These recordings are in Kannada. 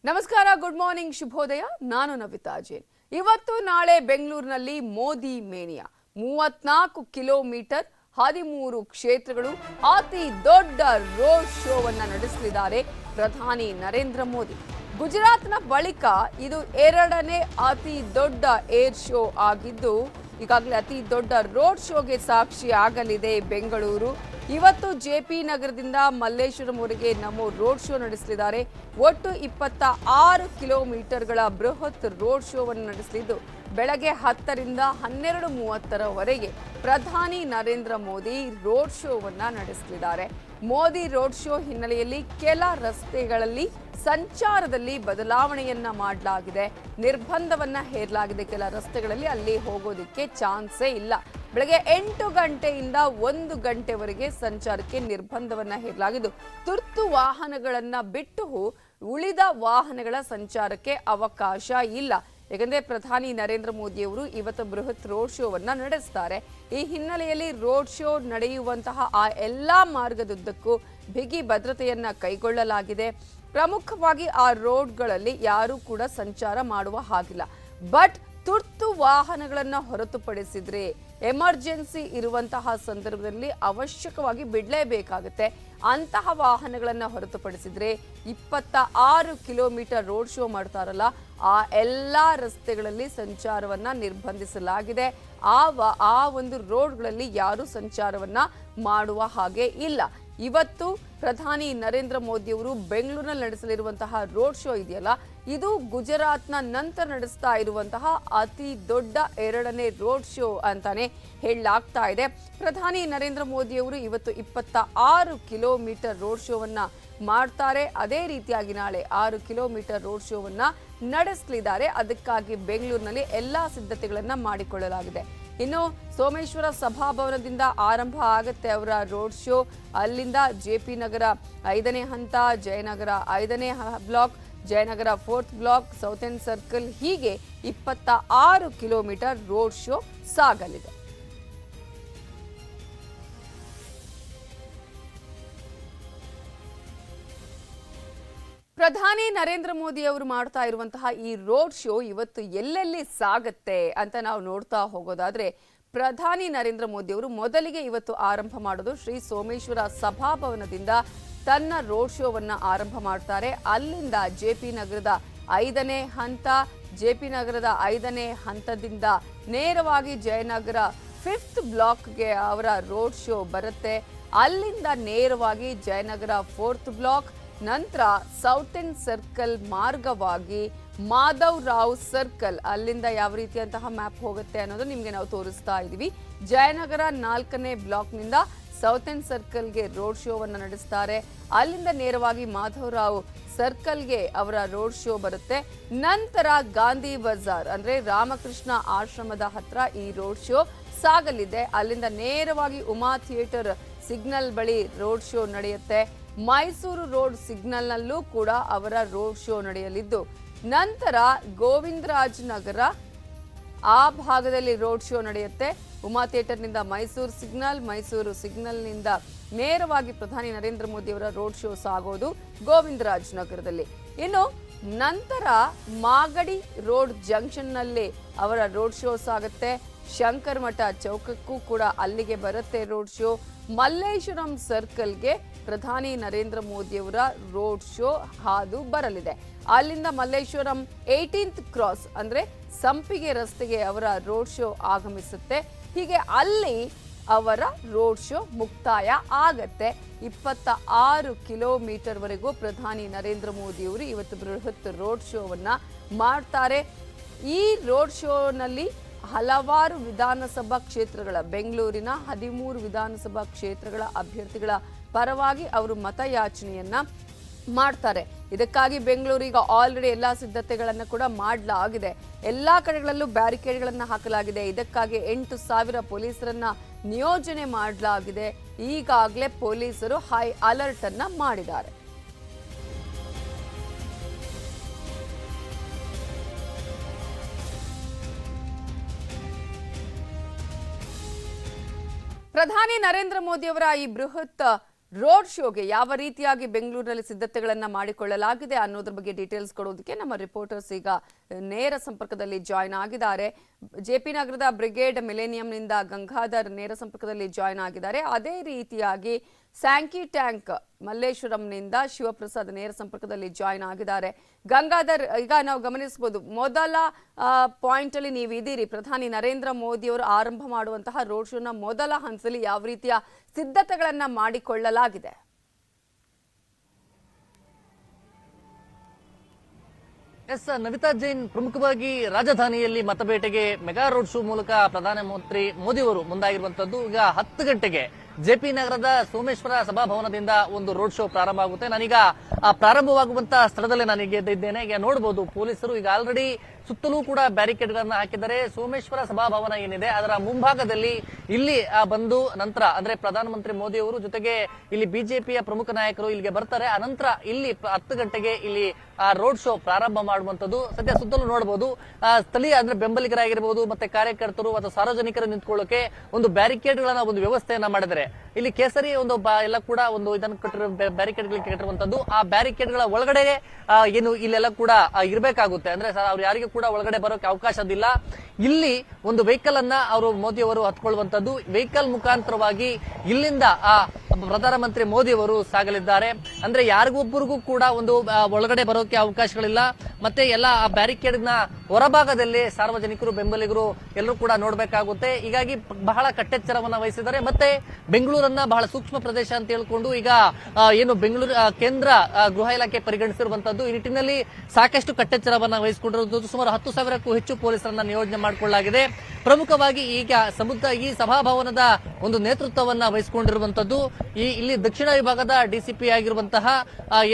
ನಮಸ್ಕಾರ, ಗುಡ್ ಮಾರ್ನಿಂಗ್, ಶುಭೋದಯ. ನಾನು ನವಿತಾ ಜೈನ್. ಇವತ್ತು ನಾಳೆ ಬೆಂಗಳೂರಿನಲ್ಲಿ ಮೋದಿ ಮೇನಿಯಾ 34 ಕಿಲೋಮೀಟರ್ 13 ಕ್ಷೇತ್ರಗಳು ಅತಿ ದೊಡ್ಡ ರೋಡ್ ಶೋವನ್ನ ನಡೆಸಲಿದ್ದಾರೆ ಪ್ರಧಾನಿ ನರೇಂದ್ರ ಮೋದಿ. ಗುಜರಾತ್ನ ಬಳಿಕ ಇದು ಎರಡನೇ ಅತಿ ದೊಡ್ಡ ಏರ್ ಶೋ ಆಗಿದ್ದು ಈಗಾಗಲೇ ಅತಿ ದೊಡ್ಡ ರೋಡ್ ಶೋಗೆ ಸಾಕ್ಷಿ ಆಗಲಿದೆ ಬೆಂಗಳೂರು. ಇವತ್ತು ಜೆಪಿ ನಗರದಿಂದ ಮಲ್ಲೇಶ್ವರಂವರೆಗೆ ನಮೋ ರೋಡ್ ಶೋ ನಡೆಸಲಿದ್ದಾರೆ. ಒಟ್ಟು 26 ಕಿಲೋಮೀಟರ್ಗಳ ಬೃಹತ್ ರೋಡ್ ಶೋವನ್ನು ನಡೆಸಲಿದ್ದು ಬೆಳಗ್ಗೆ 10ರಿಂದ 12:30ರವರೆಗೆ ಪ್ರಧಾನಿ ನರೇಂದ್ರ ಮೋದಿ ರೋಡ್ ಶೋವನ್ನ ನಡೆಸಲಿದ್ದಾರೆ. ಮೋದಿ ರೋಡ್ ಶೋ ಹಿನ್ನೆಲೆಯಲ್ಲಿ ಕೆಲ ರಸ್ತೆಗಳಲ್ಲಿ ಸಂಚಾರದಲ್ಲಿ ಬದಲಾವಣೆಯನ್ನ ಮಾಡಲಾಗಿದೆ. ನಿರ್ಬಂಧವನ್ನ ಹೇರಲಾಗಿದೆ. ಕೆಲ ರಸ್ತೆಗಳಲ್ಲಿ ಅಲ್ಲಿ ಹೋಗೋದಕ್ಕೆ ಚಾನ್ಸೇ ಇಲ್ಲ. ಬೆಳಗ್ಗೆ 8 ಗಂಟೆಯಿಂದ 1 ಗಂಟೆವರೆಗೆ ಸಂಚಾರಕ್ಕೆ ನಿರ್ಬಂಧವನ್ನ ಹೇರಲಾಗಿದ್ದು ತುರ್ತು ವಾಹನಗಳನ್ನ ಬಿಟ್ಟು ಉಳಿದ ವಾಹನಗಳ ಸಂಚಾರಕ್ಕೆ ಅವಕಾಶ ಇಲ್ಲ. ಯಾಕಂದ್ರೆ ಪ್ರಧಾನಿ ನರೇಂದ್ರ ಮೋದಿಯವರು ಇವತ್ತು ಬೃಹತ್ ರೋಡ್ ಶೋವನ್ನ ನಡೆಸ್ತಾರೆ. ಈ ಹಿನ್ನೆಲೆಯಲ್ಲಿ ರೋಡ್ ಶೋ ನಡೆಯುವಂತಹ ಆ ಎಲ್ಲಾ ಮಾರ್ಗದುದ್ದಕ್ಕೂ ಬಿಗಿ ಭದ್ರತೆಯನ್ನ ಕೈಗೊಳ್ಳಲಾಗಿದೆ. ಪ್ರಮುಖವಾಗಿ ಆ ರೋಡ್ಗಳಲ್ಲಿ ಯಾರೂ ಕೂಡ ಸಂಚಾರ ಮಾಡುವ ಹಾಗಿಲ್ಲ. ಬಟ್ ತುರ್ತು ವಾಹನಗಳನ್ನು ಹೊರತುಪಡಿಸಿದ್ರೆ ಎಮರ್ಜೆನ್ಸಿ ಇರುವಂತಹ ಸಂದರ್ಭದಲ್ಲಿ ಅವಶ್ಯಕವಾಗಿ ಬಿಡಲೇಬೇಕಾಗುತ್ತೆ. ಅಂತಹ ವಾಹನಗಳನ್ನು ಹೊರತುಪಡಿಸಿದ್ರೆ 26 ಕಿಲೋಮೀಟರ್ ರೋಡ್ ಶೋ ಮಾಡ್ತಾರಲ್ಲ, ಆ ಎಲ್ಲ ರಸ್ತೆಗಳಲ್ಲಿ ಸಂಚಾರವನ್ನ ನಿರ್ಬಂಧಿಸಲಾಗಿದೆ. ಆ ಒಂದು ರೋಡ್ಗಳಲ್ಲಿ ಯಾರು ಸಂಚಾರವನ್ನ ಮಾಡುವ ಹಾಗೆ ಇಲ್ಲ. ಇವತ್ತು ಪ್ರಧಾನಿ ನರೇಂದ್ರ ಮೋದಿಯವರು ಬೆಂಗಳೂರಿನಲ್ಲಿ ನಡೆಸಲಿರುವಂತಹ ರೋಡ್ ಶೋ ಇದೆಯಲ್ಲ, ಇದು ಗುಜರಾತ್ನ ನಂತರ ನಡೆಸ್ತಾ ಇರುವಂತಹ ಅತಿ ದೊಡ್ಡ ಎರಡನೇ ರೋಡ್ ಶೋ ಅಂತಾನೆ ಹೇಳಲಾಗ್ತಾ ಇದೆ. ಪ್ರಧಾನಿ ನರೇಂದ್ರ ಮೋದಿಯವರು ಇವತ್ತು 26 ಕಿಲೋಮೀಟರ್ ರೋಡ್ ಶೋವನ್ನ ಮಾಡ್ತಾರೆ. ಅದೇ ರೀತಿಯಾಗಿ ನಾಳೆ 6 ಕಿಲೋಮೀಟರ್ ರೋಡ್ ಶೋವನ್ನ ನಡೆಸಲಿದ್ದಾರೆ. ಅದಕ್ಕಾಗಿ ಬೆಂಗಳೂರಿನಲ್ಲಿ ಎಲ್ಲಾ ಸಿದ್ಧತೆಗಳನ್ನ ಮಾಡಿಕೊಳ್ಳಲಾಗಿದೆ. ಇನ್ನು ಸೋಮೇಶ್ವರ ಸಭಾಭವನದಿಂದ ಆರಂಭ ಆಗುತ್ತೆ ಅವರ ರೋಡ್ ಶೋ. ಅಲ್ಲಿಂದ ಜೆಪಿ ನಗರ 5ನೇ ಹಂತ, ಜಯನಗರ 5ನೇ block, Jayanagar 4th block, south end circle, ಹೀಗೆ 26 ಕಿಲೋಮೀಟರ್ ರೋಡ್ ಶೋ ಸಾಗಲಿದೆ. ಪ್ರಧಾನಿ ನರೇಂದ್ರ ಮೋದಿ ಅವರು ಮಾಡ್ತಾ ಇರುವಂತಹ ಈ ರೋಡ್ ಶೋ ಇವತ್ತು ಎಲ್ಲೆಲ್ಲಿ ಸಾಗತ್ತೆ ಅಂತ ನಾವು ನೋಡ್ತಾ ಹೋಗೋದಾದ್ರೆ, ಪ್ರಧಾನಿ ನರೇಂದ್ರ ಮೋದಿ ಅವರು ಮೊದಲಿಗೆ ಇವತ್ತು ಆರಂಭ ಮಾಡೋದು ಶ್ರೀ ಸೋಮೇಶ್ವರ ಸಭಾಭವನದಿಂದ ತನ್ನ ರೋಡ್ ಶೋವನ್ನ ಆರಂಭ ಮಾಡ್ತಾರೆ. ಅಲ್ಲಿಂದ ಜೆಪಿ ನಗರದ 5ನೇ ಹಂತ, ಜೆಪಿ ನಗರದ 5ನೇ ಹಂತದಿಂದ ನೇರವಾಗಿ ಜಯನಗರ 5th ಬ್ಲಾಕ್ಗೆ ಅವರ ರೋಡ್ ಶೋ ಬರುತ್ತೆ. ಅಲ್ಲಿಂದ ನೇರವಾಗಿ ಜಯನಗರ 4th ಬ್ಲಾಕ್, ನಂತರ ಸೌತ್ ಎಂಡ್ ಸರ್ಕಲ್ ಮಾರ್ಗವಾಗಿ ಮಾಧವ್ ರಾವ್ ಸರ್ಕಲ್, ಅಲ್ಲಿಂದ ಯಾವ ರೀತಿಯಂತಹ ಮ್ಯಾಪ್ ಹೋಗುತ್ತೆ ಅನ್ನೋದು ನಿಮ್ಗೆ ನಾವು ತೋರಿಸ್ತಾ ಇದೀವಿ. ಜಯನಗರ 4ನೇ ಬ್ಲಾಕ್ನಿಂದ ಸೌತ್ ಎಂಡ್ ಸರ್ಕಲ್ಗೆ ರೋಡ್ ಶೋವನ್ನ ನಡೆಸ್ತಾರೆ. ಅಲ್ಲಿಂದ ನೇರವಾಗಿ ಮಾಧವ್ ರಾವ್ ಸರ್ಕಲ್ಗೆ ಅವರ ರೋಡ್ ಶೋ ಬರುತ್ತೆ. ನಂತರ ಗಾಂಧಿ ಬಜಾರ್ ಅಂದ್ರೆ ರಾಮಕೃಷ್ಣ ಆಶ್ರಮದ ಹತ್ರ ಈ ರೋಡ್ ಶೋ ಸಾಗಲಿದೆ. ಅಲ್ಲಿಂದ ನೇರವಾಗಿ ಉಮಾ ಥಿಯೇಟರ್ ಸಿಗ್ನಲ್ ಬಳಿ ರೋಡ್ ಶೋ ನಡೆಯುತ್ತೆ. ಮೈಸೂರು ರೋಡ್ ಸಿಗ್ನಲ್ನಲ್ಲೂ ಕೂಡ ಅವರ ರೋಡ್ ಶೋ ನಡೆಯಲಿದ್ದು, ನಂತರ ಗೋವಿಂದರಾಜ್ ನಗರ ಆ ಭಾಗದಲ್ಲಿ ರೋಡ್ ಶೋ ನಡೆಯುತ್ತೆ. ಉಮಾ ಥಿಯೇಟರ್ನಿಂದ ಮೈಸೂರು ಸಿಗ್ನಲ್ನಿಂದ ನೇರವಾಗಿ ಪ್ರಧಾನಿ ನರೇಂದ್ರ ಮೋದಿ ಅವರ ರೋಡ್ ಶೋ ಸಾಗೋದು ಗೋವಿಂದರಾಜ್ ನಗರದಲ್ಲಿ. ಇನ್ನು ನಂತರ ಮಾಗಡಿ ರೋಡ್ ಜಂಕ್ಷನ್ನಲ್ಲಿ ಅವರ ರೋಡ್ ಶೋ ಸಾಗುತ್ತೆ. ಶಂಕರ್ ಮಠ ಚೌಕಕ್ಕೂ ಕೂಡ ಅಲ್ಲಿಗೆ ಬರುತ್ತೆ ರೋಡ್ ಶೋ. ಮಲ್ಲೇಶ್ವರಂ ಸರ್ಕಲ್ಗೆ ಪ್ರಧಾನಿ ನರೇಂದ್ರ ಮೋದಿಯವರ ರೋಡ್ ಶೋ ಹಾದು ಬರಲಿದೆ. ಅಲ್ಲಿಂದ ಮಲ್ಲೇಶ್ವರಂ 18th ಕ್ರಾಸ್ ಅಂದ್ರೆ ಸಂಪಿಗೆ ರಸ್ತೆಗೆ ಅವರ ರೋಡ್ ಶೋ ಆಗಮಿಸುತ್ತೆ. ಹೀಗೆ ಅಲ್ಲಿ ಅವರ ರೋಡ್ ಶೋ ಮುಕ್ತಾಯ ಆಗತ್ತೆ. 26 ಕಿಲೋಮೀಟರ್ ವರೆಗೂ ಪ್ರಧಾನಿ ನರೇಂದ್ರ ಮೋದಿಯವರು ಇವತ್ತು ಬೃಹತ್ ರೋಡ್ ಶೋವನ್ನ ಮಾಡ್ತಾರೆ. ಈ ರೋಡ್ ಶೋನಲ್ಲಿ ಹಲವಾರು ವಿಧಾನಸಭಾ ಕ್ಷೇತ್ರಗಳ, ಬೆಂಗಳೂರಿನ 13 ವಿಧಾನಸಭಾ ಕ್ಷೇತ್ರಗಳ ಅಭ್ಯರ್ಥಿಗಳ ಪರವಾಗಿ ಅವರು ಮತಯಾಚನೆಯನ್ನ ಮಾಡ್ತಾರೆ. ಇದಕ್ಕಾಗಿ ಬೆಂಗಳೂರಿಗೆ ಆಲ್ರೆಡಿ ಎಲ್ಲಾ ಸಿದ್ಧತೆಗಳನ್ನು ಕೂಡ ಮಾಡಲಾಗಿದೆ. ಎಲ್ಲಾ ಕಡೆಗಳಲ್ಲೂ ಬ್ಯಾರಿಕೇಡ್ಗಳನ್ನು ಹಾಕಲಾಗಿದೆ. ಇದಕ್ಕಾಗಿ 8,000 ಪೊಲೀಸರನ್ನ ನಿಯೋಜನೆ ಮಾಡಲಾಗಿದೆ. ಈಗಾಗಲೇ ಪೊಲೀಸರು ಹೈ ಅಲರ್ಟ್ ಅನ್ನ ಮಾಡಿದ್ದಾರೆ. ಪ್ರಧಾನಿ ನರೇಂದ್ರ ಮೋದಿ ಅವರ ಈ ಬೃಹತ್ ರೋಡ್ ಶೋಗೆ ಯಾವ ರೀತಿಯಾಗಿ ಬೆಂಗಳೂರಿನಲ್ಲಿ ಸಿದ್ಧತೆಗಳನ್ನ ಮಾಡಿಕೊಳ್ಳಲಾಗಿದೆ ಅನ್ನೋದ್ರ ಬಗ್ಗೆ ಡೀಟೇಲ್ಸ್ ಕೊಡೋದಕ್ಕೆ ನಮ್ಮ ರಿಪೋರ್ಟರ್ಸ್ ಈಗ ನೇರ ಸಂಪರ್ಕದಲ್ಲಿ ಜಾಯ್ನ್ ಆಗಿದ್ದಾರೆ. ಜೆಪಿ ನಗರದ ಬ್ರಿಗೇಡ್ ಮಿಲೇನಿಯಂನಿಂದ ಗಂಗಾಧರ್ ನೇರ ಸಂಪರ್ಕದಲ್ಲಿ ಜಾಯ್ನ್ ಆಗಿದ್ದಾರೆ. ಅದೇ ರೀತಿಯಾಗಿ ಸ್ಯಾಂಕಿ ಟ್ಯಾಂಕ್ ಮಲ್ಲೇಶ್ವರಂನಿಂದ ಶಿವಪ್ರಸಾದ್ ನೇರ ಸಂಪರ್ಕದಲ್ಲಿ ಜಾಯ್ನ್ ಆಗಿದ್ದಾರೆ. ಗಂಗಾಧರ್, ಈಗ ನಾವು ಗಮನಿಸಬಹುದು ಮೊದಲ ಪಾಯಿಂಟ್ ಅಲ್ಲಿ ನೀವು ಇದ್ದೀರಿ. ಪ್ರಧಾನಿ ನರೇಂದ್ರ ಮೋದಿ ಅವರು ಆರಂಭ ಮಾಡುವಂತಹ ರೋಡ್ ಶೋನ ಮೊದಲ ಹಂತದಲ್ಲಿ ಯಾವ ರೀತಿಯ ಸಿದ್ಧತೆಗಳನ್ನ ಮಾಡಿಕೊಳ್ಳಲಾಗಿದೆ? ಎಸ್ ನವಿತಾ ಜೈನ್, ಪ್ರಮುಖವಾಗಿ ರಾಜಧಾನಿಯಲ್ಲಿ ಮತಬೇಟೆಗೆ ಮೆಗಾ ರೋಡ್ ಶೋ ಮೂಲಕ ಪ್ರಧಾನಮಂತ್ರಿ ಮೋದಿ ಅವರು ಮುಂದಾಗಿರುವಂತದ್ದು. ಈಗ 10 ಗಂಟೆಗೆ ಜೆಪಿ ನಗರದ ಸೋಮೇಶ್ವರ ಸಭಾಭವನದಿಂದ ಒಂದು ರೋಡ್ ಶೋ ಪ್ರಾರಂಭ ಆಗುತ್ತೆ. ನಾನೀಗ ಆ ಪ್ರಾರಂಭವಾಗುವಂತಹ ಸ್ಥಳದಲ್ಲೇ ನಾನೀಗ ಇದ್ದೇನೆ. ಈಗ ನೋಡಬಹುದು ಪೊಲೀಸರು ಈಗ ಆಲ್ರೆಡಿ ಸುತ್ತಲೂ ಕೂಡ ಬ್ಯಾರಿಕೇಡ್ ಗಳನ್ನ ಹಾಕಿದ್ದಾರೆ. ಸೋಮೇಶ್ವರ ಸಭಾಭವನ ಏನಿದೆ ಅದರ ಮುಂಭಾಗದಲ್ಲಿ ಇಲ್ಲಿ ಬಂದು ನಂತರ ಅಂದ್ರೆ ಪ್ರಧಾನಮಂತ್ರಿ ಮೋದಿ ಅವರು ಜೊತೆಗೆ ಇಲ್ಲಿ ಬಿಜೆಪಿಯ ಪ್ರಮುಖ ನಾಯಕರು ಇಲ್ಲಿಗೆ ಬರ್ತಾರೆ. ಅನಂತರ ಇಲ್ಲಿ 10 ಗಂಟೆಗೆ ಇಲ್ಲಿ ರೋಡ್ ಶೋ ಪ್ರಾರಂಭ ಮಾಡುವಂತದ್ದು. ಸದ್ಯ ಸುತ್ತಲೂ ನೋಡಬಹುದು ಸ್ಥಳೀಯ ಅಂದ್ರೆ ಬೆಂಬಲಿಗರಾಗಿರಬಹುದು ಮತ್ತೆ ಕಾರ್ಯಕರ್ತರು ಅಥವಾ ಸಾರ್ವಜನಿಕರು ನಿಂತ್ಕೊಳ್ಳೋಕೆ ಒಂದು ಬ್ಯಾರಿಕೇಡ್ ಗಳನ್ನ ಒಂದು ವ್ಯವಸ್ಥೆಯನ್ನ ಮಾಡಿದರೆ ಇಲ್ಲಿ ಕೇಸರಿ ಒಂದು ಎಲ್ಲ ಕೂಡ ಒಂದು ಇದನ್ನು ಕಟ್ಟಿರೋ ಬ್ಯಾರಿಕೇಡ್ ಗಳಿಗೆ ಕಟ್ಟಿರುವಂತದ್ದು. ಆ ಬ್ಯಾರಿಕೇಡ್ ಗಳ ಒಳಗಡೆ ಏನು ಇಲ್ಲೆಲ್ಲ ಕೂಡ ಇರಬೇಕಾಗುತ್ತೆ. ಅಂದ್ರೆ ಅವ್ರು ಯಾರಿಗೂ ಕೂಡ ಒಳಗಡೆ ಬರೋಕೆ ಅವಕಾಶದಿಲ್ಲ. ಇಲ್ಲಿ ಒಂದು ವೆಹಿಕಲ್ ಅನ್ನ ಅವರು ಮೋದಿ ಅವರು ಹತ್ಕೊಳ್ಳುವಂತದ್ದು. ವೆಹಿಕಲ್ ಮುಖಾಂತರವಾಗಿ ಇಲ್ಲಿಂದ ಪ್ರಧಾನಮಂತ್ರಿ ಮೋದಿ ಅವರು ಸಾಗಲಿದ್ದಾರೆ. ಅಂದ್ರೆ ಯಾರಿಗೊಬ್ಬರಿಗೂ ಕೂಡ ಒಂದು ಒಳಗಡೆ ಬರೋಕೆ ಅವಕಾಶಗಳಿಲ್ಲ. ಮತ್ತೆ ಎಲ್ಲ ಆ ಬ್ಯಾರಿಕೇಡ್ ನ ಹೊರಭಾಗದಲ್ಲಿ ಸಾರ್ವಜನಿಕರು ಬೆಂಬಲಿಗರು ಎಲ್ಲರೂ ಕೂಡ ನೋಡ್ಬೇಕಾಗುತ್ತೆ. ಹೀಗಾಗಿ ಬಹಳ ಕಟ್ಟೆಚ್ಚರವನ್ನ ವಹಿಸಿದ್ದಾರೆ. ಮತ್ತೆ ಬೆಂಗಳೂರನ್ನ ಬಹಳ ಸೂಕ್ಷ್ಮ ಪ್ರದೇಶ ಅಂತ ಹೇಳ್ಕೊಂಡು ಈಗ ಏನು ಬೆಂಗಳೂರು ಕೇಂದ್ರ ಗೃಹ ಇಲಾಖೆ ಪರಿಗಣಿಸಿರುವಂತದ್ದು. ಈ ನಿಟ್ಟಿನಲ್ಲಿ ಸಾಕಷ್ಟು ಕಟ್ಟೆಚ್ಚರವನ್ನ ವಹಿಸಿಕೊಂಡಿರುವುದು. ಸುಮಾರು 10,000ಕ್ಕೂ ಹೆಚ್ಚು ಪೊಲೀಸರನ್ನ ನಿಯೋಜನೆ ಮಾಡಿಕೊಳ್ಳಲಾಗಿದೆ. ಪ್ರಮುಖವಾಗಿ ಈಗ ಈ ಸಭಾಭವನದ ಒಂದು ನೇತೃತ್ವವನ್ನ ವಹಿಸಿಕೊಂಡಿರುವಂತದ್ದು ಇಲ್ಲಿ ದಕ್ಷಿಣ ವಿಭಾಗದ ಡಿಸಿಪಿ ಆಗಿರುವಂತಹ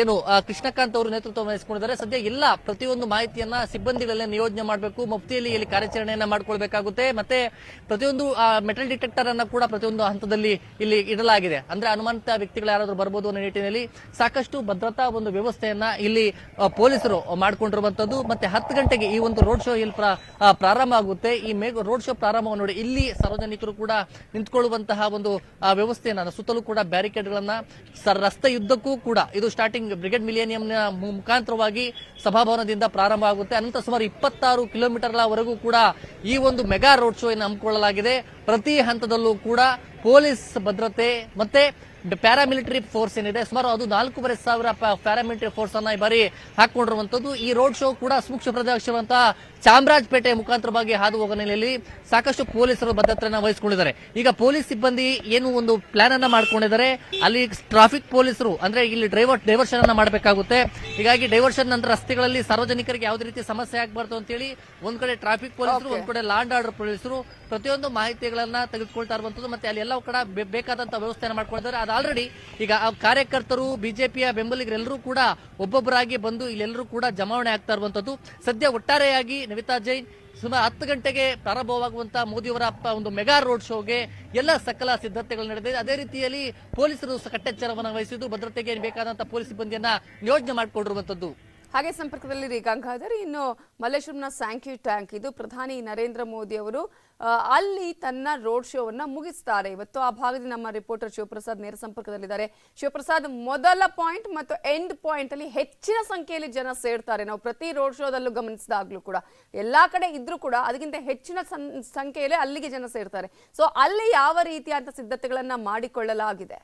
ಏನು ಕೃಷ್ಣಕಾಂತ್ ಅವರು ನೇತೃತ್ವ ವಹಿಸಿಕೊಂಡಿದ್ದಾರೆ. ಸದ್ಯ ಎಲ್ಲ ಪ್ರತಿಯೊಂದು ಮಾಹಿತಿಯನ್ನ ಸಿಬ್ಬಂದಿಗಳನ್ನ ನಿಯೋಜನೆ ಮಾಡಬೇಕು. ಮುಫ್ತಿಯಲ್ಲಿ ಇಲ್ಲಿ ಕಾರ್ಯಾಚರಣೆಯನ್ನ ಮಾಡ್ಕೊಳ್ಬೇಕಾಗುತ್ತೆ. ಮತ್ತೆ ಪ್ರತಿಯೊಂದು ಮೆಟಲ್ ಡಿಟೆಕ್ಟರ್ ಅನ್ನ ಕೂಡ ಪ್ರತಿಯೊಂದು ಹಂತದಲ್ಲಿ ಇಲ್ಲಿ ಇಡಲಾಗಿದೆ. ಅಂದ್ರೆ ಅನುಮಾನಿತ ವ್ಯಕ್ತಿಗಳು ಯಾರಾದ್ರೂ ಬರಬಹುದು ಅನ್ನೋ ನಿಟ್ಟಿನಲ್ಲಿ ಸಾಕಷ್ಟು ಭದ್ರತಾ ಒಂದು ವ್ಯವಸ್ಥೆಯನ್ನ ಇಲ್ಲಿ ಪೊಲೀಸರು ಮಾಡಿಕೊಂಡಿರುವಂತದ್ದು. ಮತ್ತೆ 10 ಗಂಟೆಗೆ ಈ ಒಂದು ರೋಡ್ ಶೋ ಇಲ್ಲಿ ಪ್ರಾರಂಭ ಆಗುತ್ತೆ. ಈ ರೋಡ್ ಶೋ ಪ್ರಾರಂಭ ನೋಡಿ ಇಲ್ಲಿ ಸಾರ್ವಜನಿಕರು ಕೂಡ ನಿಂತ್ಕೊಳ್ಳುವಂತಹ ಒಂದು ವ್ಯವಸ್ಥೆಯನ್ನ ಸುತ್ತಲೂ ಕೂಡ ಬ್ಯಾರಿಕೇಡ್ ಗಳನ್ನ ರಸ್ತೆ ಯುದ್ಧಕ್ಕೂ ಕೂಡ ಇದು ಸ್ಟಾರ್ಟಿಂಗ್ ಬ್ರಿಗೇಡ್ ಮಿಲೇನಿಯಂ ಮುಖಾಂತರವಾಗಿ ಸಭಾಭವನದಿಂದ ಪ್ರಾರಂಭ ಆಗುತ್ತೆ. ಅನಂತರ ಸುಮಾರು 26 ಕಿಲೋಮೀಟರ್ವರೆಗೂ ಕೂಡ ಈ ಒಂದು ಮೆಗಾ ರೋಡ್ ಶೋ ಹಮ್ಮಿಕೊಳ್ಳಲಾಗಿದೆ. ಪ್ರತಿ ಹಂತದಲ್ಲೂ ಕೂಡ ಪೊಲೀಸ್ ಭದ್ರತೆ ಮತ್ತೆ ಪ್ಯಾರಾಮಿಲಿಟರಿ ಫೋರ್ಸ್ ಏನಿದೆ ಸುಮಾರು ಅದು 4,500 ಪ್ಯಾರಾಮಿಲಿಟರಿ ಫೋರ್ಸ್ ಅನ್ನ ಈ ಬಾರಿ ಹಾಕೊಂಡಿರುವಂತದ್ದು. ಈ ರೋಡ್ ಶೋ ಕೂಡ ಸೂಕ್ಷ್ಮ ಪ್ರದೇಶವಂತಹ ಚಾಮರಾಜಪೇಟೆ ಮುಖಾಂತರವಾಗಿ ಹಾದು ಹೋಗೋ ನೆಲೆಯಲ್ಲಿ ಸಾಕಷ್ಟು ಪೊಲೀಸರು ಭದ್ರತೆಯನ್ನು ವಹಿಸಿಕೊಂಡಿದ್ದಾರೆ. ಈಗ ಪೊಲೀಸ್ ಸಿಬ್ಬಂದಿ ಏನು ಒಂದು ಪ್ಲಾನ್ ಅನ್ನ ಮಾಡ್ಕೊಂಡಿದ್ದಾರೆ. ಅಲ್ಲಿ ಟ್ರಾಫಿಕ್ ಪೊಲೀಸರು ಅಂದ್ರೆ ಇಲ್ಲಿ ಡೈವರ್ಷನ್ ಅನ್ನ ಮಾಡಬೇಕಾಗುತ್ತೆ. ಹೀಗಾಗಿ ಡೈವರ್ಷನ್ ನಂತರ ರಸ್ತೆಗಳಲ್ಲಿ ಸಾರ್ವಜನಿಕರಿಗೆ ಯಾವುದೇ ರೀತಿ ಸಮಸ್ಯೆ ಆಗಬಾರ್ದು ಅಂತ ಹೇಳಿ ಒಂದ್ ಕಡೆ ಟ್ರಾಫಿಕ್ ಪೊಲೀಸರು ಒಂದ್ ಕಡೆ ಲಾ ಅಂಡ್ ಆರ್ಡರ್ ಪೊಲೀಸರು ಪ್ರತಿಯೊಂದು ಮಾಹಿತಿಗಳನ್ನ ತೆಗೆದುಕೊಳ್ತಾ ಇರುವಂತದ್ದು. ಮತ್ತೆ ಅಲ್ಲಿ ಎಲ್ಲ ಕಡೆ ಬೇಕಾದಂತಹ ವ್ಯವಸ್ಥೆಯನ್ನು ಮಾಡ್ಕೊಂಡಿದ್ದಾರೆ. ಅದು ಆಲ್ರೆಡಿ ಈಗ ಕಾರ್ಯಕರ್ತರು ಬಿಜೆಪಿಯ ಬೆಂಬಲಿಗರೆಲ್ಲರೂ ಕೂಡ ಒಬ್ಬೊಬ್ಬರಾಗಿ ಬಂದು ಇಲ್ಲೆಲ್ಲರೂ ಕೂಡ ಜಮಾವಣೆ ಆಗ್ತಾ ಇರುವಂತದ್ದು. ಸದ್ಯ ಒಟ್ಟಾರೆಯಾಗಿ ನವಿತಾ ಜೈನ್ ಸುಮಾರು 10 ಗಂಟೆಗೆ ಪ್ರಾರಂಭವಾಗುವಂತಹ ಮೋದಿಯವರ ಒಂದು ಮೆಗಾ ರೋಡ್ ಶೋಗೆ ಎಲ್ಲ ಸಕಲ ಸಿದ್ಧತೆಗಳು ನಡೆದಿದೆ. ಅದೇ ರೀತಿಯಲ್ಲಿ ಪೊಲೀಸರು ಕಟ್ಟೆಚ್ಚರವನ್ನು ವಹಿಸಿದ್ದು ಭದ್ರತೆಗೆ ಬೇಕಾದಂತಹ ಪೊಲೀಸ್ ಸಿಬ್ಬಂದಿಯನ್ನ ನಿಯೋಜನೆ ಮಾಡಿಕೊಂಡಿರುವಂತದ್ದು. ಹಾಗೆ ಸಂಪರ್ಕದಲ್ಲಿ ಗಂಗಾಧರ್, ಇನ್ನು ಮಲ್ಲೇಶ್ವರಂನ ಸ್ಯಾಂಕಿ ಟ್ಯಾಂಕ್ ಇದು ಪ್ರಧಾನಿ ನರೇಂದ್ರ ಮೋದಿ ಅವರು ಅಲ್ಲಿ ತನ್ನ ರೋಡ್ ಶೋವನ್ನ ಮುಗಿಸ್ತಾರೆ ಇವತ್ತು. ಆ ಭಾಗದಲ್ಲಿ ನಮ್ಮ ರಿಪೋರ್ಟರ್ ಶಿವಪ್ರಸಾದ್ ನೇರ ಸಂಪರ್ಕದಲ್ಲಿದ್ದಾರೆ. ಶಿವಪ್ರಸಾದ್, ಮೊದಲ ಪಾಯಿಂಟ್ ಮತ್ತು ಎಂಡ್ ಪಾಯಿಂಟ್ ಅಲ್ಲಿ ಹೆಚ್ಚಿನ ಸಂಖ್ಯೆಯಲ್ಲಿ ಜನ ಸೇರ್ತಾರೆ. ನಾವು ಪ್ರತಿ ರೋಡ್ ಶೋದಲ್ಲೂ ಗಮನಿಸಿದಾಗ್ಲೂ ಕೂಡ ಎಲ್ಲಾ ಕಡೆ ಇದ್ರೂ ಕೂಡ ಅದಕ್ಕಿಂತ ಹೆಚ್ಚಿನ ಸಂಖ್ಯೆಯಲ್ಲಿ ಅಲ್ಲಿಗೆ ಜನ ಸೇರ್ತಾರೆ. ಸೊ ಅಲ್ಲಿ ಯಾವ ರೀತಿಯಾದ ಸಿದ್ಧತೆಗಳನ್ನ ಮಾಡಿಕೊಳ್ಳಲಾಗಿದೆ?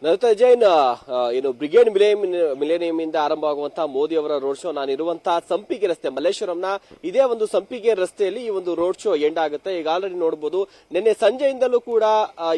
ನವಿತಾ ಜೈನ್, ಏನು ಬ್ರಿಗೇಡ್ ಮಿಲೇನಿಯಂ ಇಂದ ಆರಂಭವಾಗುವಂತಹ ಮೋದಿ ಅವರ ರೋಡ್ ಶೋ ನಾನಿರುವಂತಹ ಸಂಪಿಗೆ ರಸ್ತೆ ಮಲ್ಲೇಶ್ವರಂನ ಇದೇ ಒಂದು ಸಂಪಿಗೆ ರಸ್ತೆಯಲ್ಲಿ ಈ ಒಂದು ರೋಡ್ ಶೋ ಎಂಡ್ ಆಗುತ್ತೆ. ಈಗ ಆಲ್ರೆಡಿ ನೋಡಬಹುದು ನಿನ್ನೆ ಸಂಜೆಯಿಂದಲೂ ಕೂಡ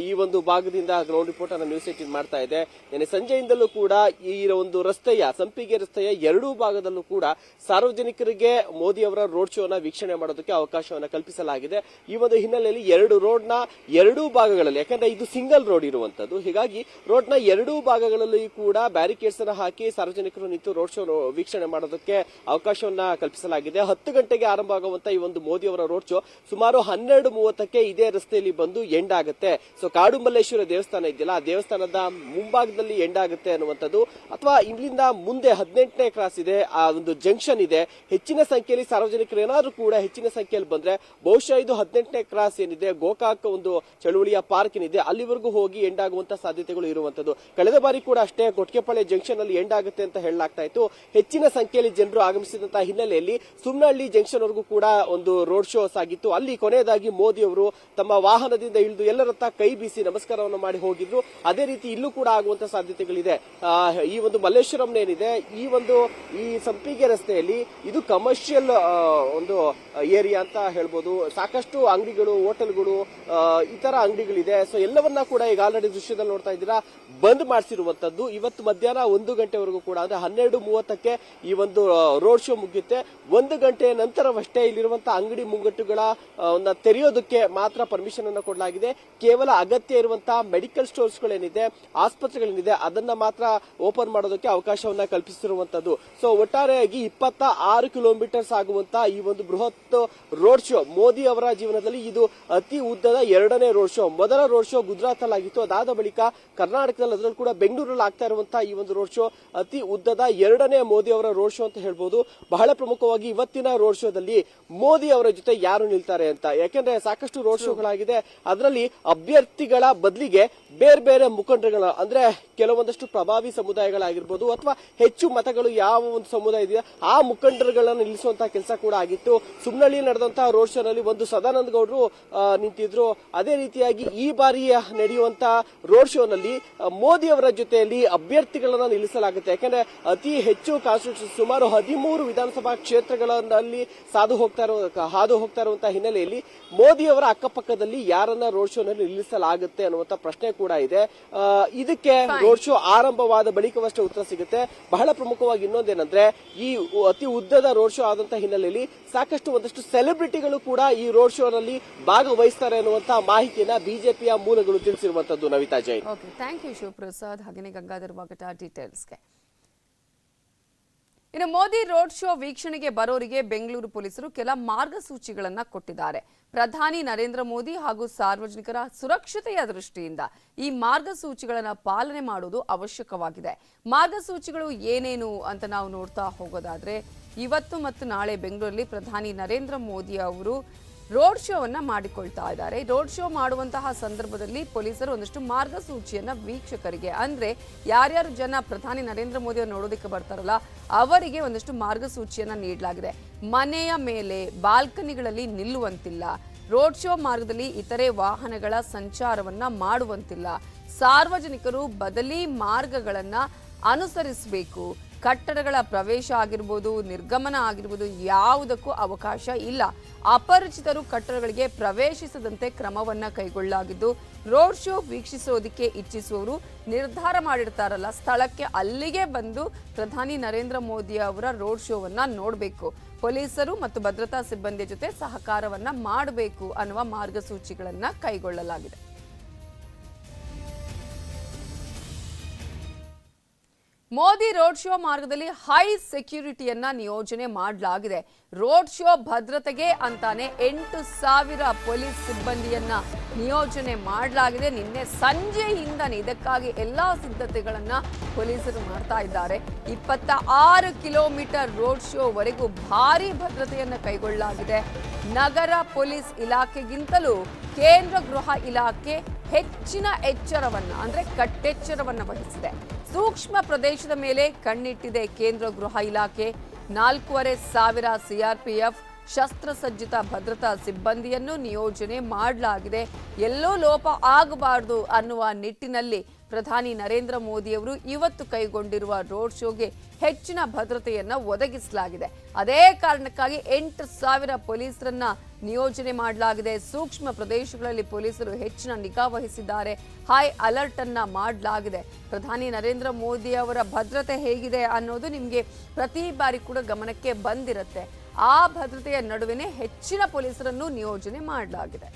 ಈ ಒಂದು ಭಾಗದಿಂದ ಗ್ರೌಂಡ್ ರಿಪೋರ್ಟ್ ಅನ್ನು ನ್ಯೂಸ್ 18 ಮಾಡ್ತಾ ಇದೆ. ನಿನ್ನೆ ಸಂಜೆಯಿಂದಲೂ ಕೂಡ ಈ ಒಂದು ರಸ್ತೆಯ ಸಂಪಿಗೆ ರಸ್ತೆಯ ಎರಡೂ ಭಾಗದಲ್ಲೂ ಕೂಡ ಸಾರ್ವಜನಿಕರಿಗೆ ಮೋದಿ ಅವರ ರೋಡ್ ಶೋನ ವೀಕ್ಷಣೆ ಮಾಡೋದಕ್ಕೆ ಅವಕಾಶವನ್ನು ಕಲ್ಪಿಸಲಾಗಿದೆ. ಈ ಒಂದು ಹಿನ್ನೆಲೆಯಲ್ಲಿ ಎರಡು ರೋಡ್ ನ ಎರಡೂ ಭಾಗಗಳಲ್ಲಿ, ಯಾಕಂದ್ರೆ ಇದು ಸಿಂಗಲ್ ರೋಡ್ ಇರುವಂತದ್ದು, ಹೀಗಾಗಿ ರೋಡ್ ರೋಡ್ನ ಎರಡೂ ಭಾಗಗಳಲ್ಲಿ ಕೂಡ ಬ್ಯಾರಿಕೇಡ್ಸ್ ಅನ್ನು ಹಾಕಿ ಸಾರ್ವಜನಿಕರು ನಿಂತು ರೋಡ್ ಶೋ ವೀಕ್ಷಣೆ ಮಾಡೋದಕ್ಕೆ ಅವಕಾಶವನ್ನ ಕಲ್ಪಿಸಲಾಗಿದೆ. 10 ಗಂಟೆಗೆ ಆರಂಭ ಆಗುವಂತ ಈ ಒಂದು ಮೋದಿ ಅವರ ರೋಡ್ ಶೋ ಸುಮಾರು 12:30ಕ್ಕೆ ಇದೇ ರಸ್ತೆಯಲ್ಲಿ ಬಂದು ಎಂಡ್ ಆಗುತ್ತೆ. ಸೊ ಕಾಡು ಮಲ್ಲೇಶ್ವರ ದೇವಸ್ಥಾನ ಇದೆಯಲ್ಲ, ಆ ದೇವಸ್ಥಾನದ ಮುಂಭಾಗದಲ್ಲಿ ಎಂಡ್ ಆಗುತ್ತೆ ಅನ್ನುವಂಥದ್ದು. ಅಥವಾ ಇಲ್ಲಿಂದ ಮುಂದೆ 18ನೇ ಕ್ರಾಸ್ ಇದೆ, ಆ ಒಂದು ಜಂಕ್ಷನ್ ಇದೆ. ಹೆಚ್ಚಿನ ಸಂಖ್ಯೆಯಲ್ಲಿ ಸಾರ್ವಜನಿಕರು ಏನಾದ್ರೂ ಕೂಡ ಹೆಚ್ಚಿನ ಸಂಖ್ಯೆಯಲ್ಲಿ ಬಂದ್ರೆ ಬಹುಶಃ ಇದು 18ನೇ ಕ್ರಾಸ್ ಏನಿದೆ, ಗೋಕಾಕ್ ಒಂದು ಚಳುವಳಿಯ ಪಾರ್ಕ್ ಏನಿದೆ, ಅಲ್ಲಿವರೆಗೂ ಹೋಗಿ ಎಂಡ್ ಆಗುವಂತ ಸಾಧ್ಯತೆಗಳು ಇರುವಂತದ್ದು. ಕಳೆದ ಬಾರಿ ಕೂಡ ಅಷ್ಟೇ ಕೊಟ್ಗೆಪಾಳ್ಯ ಜಂಕ್ಷನ್ ಅಲ್ಲಿ ಎಂಡ್ ಆಗುತ್ತೆ ಅಂತ ಹೇಳಲಾಗ್ತಾ ಇತ್ತು. ಹೆಚ್ಚಿನ ಸಂಖ್ಯೆಯಲ್ಲಿ ಜನರು ಆಗಮಿಸಿದಂತಹ ಹಿನ್ನೆಲೆಯಲ್ಲಿ ಸುಮ್ನಹಳ್ಳಿ ಜಂಕ್ಷನ್ ವರೆಗೂ ಕೂಡ ಒಂದು ರೋಡ್ ಶೋ ಸಾಗಿತ್ತು. ಅಲ್ಲಿ ಕೊನೆಯದಾಗಿ ಮೋದಿ ಅವರು ತಮ್ಮ ವಾಹನದಿಂದ ಇಳಿದು ಎಲ್ಲರತ್ತ ಕೈ ಬೀಸಿ ನಮಸ್ಕಾರವನ್ನು ಮಾಡಿ ಹೋಗಿದ್ರು. ಅದೇ ರೀತಿ ಇಲ್ಲೂ ಕೂಡ ಆಗುವಂತ ಸಾಧ್ಯತೆಗಳಿದೆ. ಈ ಒಂದು ಮಲ್ಲೇಶ್ವರಂ ಏನಿದೆ, ಈ ಸಂಪಿಗೆ ರಸ್ತೆಯಲ್ಲಿ ಇದು ಕಮರ್ಷಿಯಲ್ ಒಂದು ಏರಿಯಾ ಅಂತ ಹೇಳ್ಬೋದು. ಸಾಕಷ್ಟು ಅಂಗಡಿಗಳು, ಹೋಟೆಲ್ಗಳು, ಇತರ ಅಂಗಡಿಗಳಿದೆ. ಸೊ ಎಲ್ಲವನ್ನ ಕೂಡ ಈಗ ಆಲ್ರೆಡಿ ದೃಶ್ಯದಲ್ಲಿ ನೋಡ್ತಾ ಇದ್ದೀರಾ, ಬಂದ್ ಮಾಡಿಸಿರುವಂತದ್ದು. ಇವತ್ತು ಮಧ್ಯಾಹ್ನ 1 ಗಂಟೆವರೆಗೂ ಕೂಡ, ಅಂದ್ರೆ 12:30ಕ್ಕೆ ಈ ಒಂದು ರೋಡ್ ಶೋ ಮುಗಿಯುತ್ತೆ. 1 ಗಂಟೆ ನಂತರವಷ್ಟೇ ಇಲ್ಲಿರುವಂತಹ ಅಂಗಡಿ ಮುಂಗಟ್ಟುಗಳ ತೆರೆಯೋದಕ್ಕೆ ಮಾತ್ರ ಪರ್ಮಿಷನ್ ಅನ್ನು ಕೊಡಲಾಗಿದೆ. ಕೇವಲ ಅಗತ್ಯ ಇರುವಂತಹ ಮೆಡಿಕಲ್ ಸ್ಟೋರ್ಸ್ಗಳೇನಿದೆ, ಆಸ್ಪತ್ರೆಗಳೇನಿದೆ, ಅದನ್ನ ಮಾತ್ರ ಓಪನ್ ಮಾಡೋದಕ್ಕೆ ಅವಕಾಶವನ್ನ ಕಲ್ಪಿಸಿರುವಂತದ್ದು. ಸೊ ಒಟ್ಟಾರೆಯಾಗಿ 26 ಕಿಲೋಮೀಟರ್ಸ್ ಆಗುವಂತಹ ಈ ಒಂದು ಬೃಹತ್ ರೋಡ್ ಶೋ ಮೋದಿ ಅವರ ಜೀವನದಲ್ಲಿ ಇದು ಅತಿ ಉದ್ದದ 2ನೇ ರೋಡ್ ಶೋ. ಮೊದಲ ರೋಡ್ ಶೋ ಗುಜರಾತ್ ಅಲ್ಲಿ ಆಗಿತ್ತು. ಅದಾದ ಬಳಿಕ ಕರ್ನಾಟಕದಲ್ಲಿ, ಅದರಲ್ಲೂ ಕೂಡ ಬೆಂಗಳೂರಲ್ಲಿ ಆಗ್ತಾ ಇರುವಂತಹ ಈ ಒಂದು ರೋಡ್ ಶೋ ಅತಿ ಉದ್ದದ 2ನೇ ಮೋದಿ ಅವರ ರೋಡ್ ಶೋ ಅಂತ ಹೇಳ್ಬೋದು. ಬಹಳ ಪ್ರಮುಖವಾಗಿ ಇವತ್ತಿನ ರೋಡ್ ಶೋದಲ್ಲಿ ಮೋದಿ ಅವರ ಜೊತೆ ಯಾರು ನಿಲ್ತಾರೆ ಅಂತ, ಯಾಕೆಂದ್ರೆ ಸಾಕಷ್ಟು ರೋಡ್ ಶೋಗಳಾಗಿದೆ. ಅದರಲ್ಲಿ ಅಭ್ಯರ್ಥಿಗಳ ಬದಲಿಗೆ ಬೇರೆ ಬೇರೆ ಮುಖಂಡರುಗಳ, ಅಂದ್ರೆ ಕೆಲವೊಂದಷ್ಟು ಪ್ರಭಾವಿ ಸಮುದಾಯಗಳಾಗಿರ್ಬೋದು ಅಥವಾ ಹೆಚ್ಚು ಮತಗಳು ಯಾವ ಒಂದು ಸಮುದಾಯ ಇದೆಯಾ ಆ ಮುಖಂಡರುಗಳನ್ನು ನಿಲ್ಲಿಸುವಂತಹ ಕೆಲಸ ಕೂಡ ಆಗಿತ್ತು. ಸುಮ್ನಹಳ್ಳಿಯಲ್ಲಿ ನಡೆದಂತಹ ರೋಡ್ ಶೋ ನಲ್ಲಿ ಒಂದು ಸದಾನಂದ ಗೌಡರು ನಿಂತಿದ್ರು. ಅದೇ ರೀತಿಯಾಗಿ ಈ ಬಾರಿ ನಡೆಯುವಂತಹ ರೋಡ್ ಶೋ ನಲ್ಲಿ ಮೋದಿ ಅವರ ಜೊತೆಯಲ್ಲಿ ಅಭ್ಯರ್ಥಿಗಳನ್ನ ನಿಲ್ಲಿಸಲಾಗುತ್ತೆ. ಯಾಕಂದ್ರೆ ಅತಿ ಹೆಚ್ಚು ಕಾನ್ಸ್ಟಿಟ್ಯೂಷನ್, ಸುಮಾರು 13 ವಿಧಾನಸಭಾ ಕ್ಷೇತ್ರಗಳಲ್ಲಿ ಹಾದು ಹೋಗ್ತಾ ಇರುವಂತಹ ಹಿನ್ನೆಲೆಯಲ್ಲಿ ಮೋದಿ ಅವರ ಅಕ್ಕಪಕ್ಕದಲ್ಲಿ ಯಾರನ್ನ ರೋಡ್ ಶೋ ನಲ್ಲಿ ನಿಲ್ಲಿಸಲಾಗುತ್ತೆ ಅನ್ನುವಂತ ಪ್ರಶ್ನೆ ಕೂಡ ಇದೆ. ಇದಕ್ಕೆ ರೋಡ್ ಶೋ ಆರಂಭವಾದ ಬಳಿಕವಷ್ಟೇ ಉತ್ತರ ಸಿಗುತ್ತೆ. ಬಹಳ ಪ್ರಮುಖವಾಗಿ ಇನ್ನೊಂದೇನಂದ್ರೆ, ಈ ಅತಿ ಉದ್ದದ ರೋಡ್ ಶೋ ಆದಂತಹ ಹಿನ್ನೆಲೆಯಲ್ಲಿ ಒಂದಷ್ಟು ಸೆಲೆಬ್ರಿಟಿಗಳು ಕೂಡ ಈ ರೋಡ್ ಶೋ ನಲ್ಲಿ ಭಾಗವಹಿಸ್ತಾರೆ ಅನ್ನುವಂತಹ ಮಾಹಿತಿಯನ್ನ ಬಿಜೆಪಿಯ ಮೂಲಗಳು ತಿಳಿಸಿರುವಂತದ್ದು. Navita Jain. Okay, thank you Shivaprasad. ಹಾಗೆಯೇ ಗಂಗಾಧರ್ ವಾಗಟ ಡೀಟೇಲ್ಸ್ಗೆ. ಇನ್ನು ಮೋದಿ ರೋಡ್ ಶೋ ವೀಕ್ಷಣೆಗೆ ಬರೋರಿಗೆ ಬೆಂಗಳೂರು ಪೊಲೀಸರು ಕೆಲ ಮಾರ್ಗಸೂಚಿಗಳನ್ನ ಕೊಟ್ಟಿದ್ದಾರೆ. ಪ್ರಧಾನಿ ನರೇಂದ್ರ ಮೋದಿ ಹಾಗೂ ಸಾರ್ವಜನಿಕರ ಸುರಕ್ಷತೆಯ ದೃಷ್ಟಿಯಿಂದ ಈ ಮಾರ್ಗಸೂಚಿಗಳನ್ನು ಪಾಲನೆ ಮಾಡುವುದು ಅವಶ್ಯಕವಾಗಿದೆ. ಮಾರ್ಗಸೂಚಿಗಳು ಏನೇನು ಅಂತ ನಾವು ನೋಡ್ತಾ ಹೋಗೋದಾದ್ರೆ, ಇವತ್ತು ಮತ್ತು ನಾಳೆ ಬೆಂಗಳೂರಲ್ಲಿ ಪ್ರಧಾನಿ ನರೇಂದ್ರ ಮೋದಿ ಅವರು ರೋಡ್ ಶೋವನ್ನ ಮಾಡಿಕೊಳ್ತಾ ಇದ್ದಾರೆ. ರೋಡ್ ಶೋ ಮಾಡುವಂತಹ ಸಂದರ್ಭದಲ್ಲಿ ಪೊಲೀಸರು ಒಂದಷ್ಟು ಮಾರ್ಗಸೂಚಿಯನ್ನ ವೀಕ್ಷಕರಿಗೆ, ಅಂದ್ರೆ ಯಾರ್ಯಾರು ಜನ ಪ್ರಧಾನಿ ನರೇಂದ್ರ ಮೋದಿ ಅವರು ನೋಡೋದಕ್ಕೆ ಬರ್ತಾರಲ್ಲ ಅವರಿಗೆ ಒಂದಷ್ಟು ಮಾರ್ಗಸೂಚಿಯನ್ನ ನೀಡಲಾಗಿದೆ. ಮನೆಯ ಮೇಲೆ ಬಾಲ್ಕನಿಗಳಲ್ಲಿ ನಿಲ್ಲುವಂತಿಲ್ಲ, ರೋಡ್ ಶೋ ಮಾರ್ಗದಲ್ಲಿ ಇತರೆ ವಾಹನಗಳ ಸಂಚಾರವನ್ನ ಮಾಡುವಂತಿಲ್ಲ, ಸಾರ್ವಜನಿಕರು ಬದಲಿ ಮಾರ್ಗಗಳನ್ನ ಅನುಸರಿಸಬೇಕು, ಕಟ್ಟಡಗಳ ಪ್ರವೇಶ ಆಗಿರ್ಬೋದು, ನಿರ್ಗಮನ ಆಗಿರ್ಬೋದು ಯಾವುದಕ್ಕೂ ಅವಕಾಶ ಇಲ್ಲ, ಅಪರಿಚಿತರು ಕಟ್ಟಡಗಳಿಗೆ ಪ್ರವೇಶಿಸದಂತೆ ಕ್ರಮವನ್ನ ಕೈಗೊಳ್ಳಲಾಗಿದ್ದು, ರೋಡ್ ಶೋ ವೀಕ್ಷಿಸೋದಕ್ಕೆ ಇಚ್ಛಿಸುವವರು ನಿರ್ಧಾರ ಮಾಡಿರ್ತಾರಲ್ಲ ಸ್ಥಳಕ್ಕೆ, ಅಲ್ಲಿಗೆ ಬಂದು ಪ್ರಧಾನಿ ನರೇಂದ್ರ ಮೋದಿ ಅವರ ರೋಡ್ ಶೋವನ್ನ ನೋಡಬೇಕು, ಪೊಲೀಸರು ಮತ್ತು ಭದ್ರತಾ ಸಿಬ್ಬಂದಿಯ ಜೊತೆ ಸಹಕಾರವನ್ನ ಮಾಡಬೇಕು ಅನ್ನುವ ಮಾರ್ಗಸೂಚಿಗಳನ್ನ ಕೈಗೊಳ್ಳಲಾಗಿದೆ. ಮೋದಿ ರೋಡ್ ಶೋ ಮಾರ್ಗದಲ್ಲಿ ಹೈ ಸೆಕ್ಯೂರಿಟಿಯನ್ನ ನಿಯೋಜನೆ ಮಾಡಲಾಗಿದೆ. ರೋಡ್ ಶೋ ಭದ್ರತೆಗೆ ಅಂತಾನೆ 8,000 ಪೊಲೀಸ್ ಸಿಬ್ಬಂದಿಯನ್ನ ನಿಯೋಜನೆ ಮಾಡಲಾಗಿದೆ. ನಿನ್ನೆ ಸಂಜೆಯಿಂದನೇ ಇದಕ್ಕಾಗಿ ಎಲ್ಲಾ ಸಿದ್ಧತೆಗಳನ್ನ ಪೊಲೀಸರು ಮಾಡ್ತಾ ಇದ್ದಾರೆ. 26 ಕಿಲೋಮೀಟರ್ ರೋಡ್ ಶೋ ವರೆಗೂ ಭಾರಿ ಭದ್ರತೆಯನ್ನ ಕೈಗೊಳ್ಳಲಾಗಿದೆ. ನಗರ ಪೊಲೀಸ್ ಇಲಾಖೆಗಿಂತಲೂ ಕೇಂದ್ರ ಗೃಹ ಇಲಾಖೆ ಹೆಚ್ಚಿನ ಎಚ್ಚರವನ್ನ, ಅಂದ್ರೆ ಕಟ್ಟೆಚ್ಚರವನ್ನ ವಹಿಸಿದೆ. ಸೂಕ್ಷ್ಮ ಪ್ರದೇಶದ ಮೇಲೆ ಕಣ್ಣಿಟ್ಟಿದೆ ಕೇಂದ್ರ ಗೃಹ ಇಲಾಖೆ. 4,500 ಸಿಆರ್ಪಿಎಫ್ ಶಸ್ತ್ರಸಜ್ಜಿತ ಭದ್ರತಾ ಸಿಬ್ಬಂದಿಯನ್ನು ನಿಯೋಜನೆ ಮಾಡಲಾಗಿದೆ. ಎಲ್ಲೋ ಲೋಪ ಆಗಬಾರದು ಅನ್ನುವ ನಿಟ್ಟಿನಲ್ಲಿ ಪ್ರಧಾನಿ ನರೇಂದ್ರ ಮೋದಿ ಅವರು ಇವತ್ತು ಕೈಗೊಂಡಿರುವ ರೋಡ್ ಶೋಗೆ ಹೆಚ್ಚಿನ ಭದ್ರತೆಯನ್ನ ಒದಗಿಸಲಾಗಿದೆ. ಅದೇ ಕಾರಣಕ್ಕಾಗಿ 8,000 ಪೊಲೀಸರನ್ನ ನಿಯೋಜನೆ ಮಾಡಲಾಗಿದೆ. ಸೂಕ್ಷ್ಮ ಪ್ರದೇಶಗಳಲ್ಲಿ ಪೊಲೀಸರು ಹೆಚ್ಚಿನ ನಿಗಾ ವಹಿಸಿದ್ದಾರೆ. ಹೈ ಅಲರ್ಟ್ ಅನ್ನ ಮಾಡಲಾಗಿದೆ. ಪ್ರಧಾನಿ ನರೇಂದ್ರ ಮೋದಿ ಅವರ ಭದ್ರತೆ ಹೇಗಿದೆ ಅನ್ನೋದು ನಿಮಗೆ ಪ್ರತಿ ಬಾರಿ ಕೂಡ ಗಮನಕ್ಕೆ ಬಂದಿರುತ್ತೆ. ಆ ಭದ್ರತೆಯ ನಡುವೆನೇ ಹೆಚ್ಚಿನ ಪೊಲೀಸರನ್ನು ನಿಯೋಜನೆ ಮಾಡಲಾಗಿದೆ.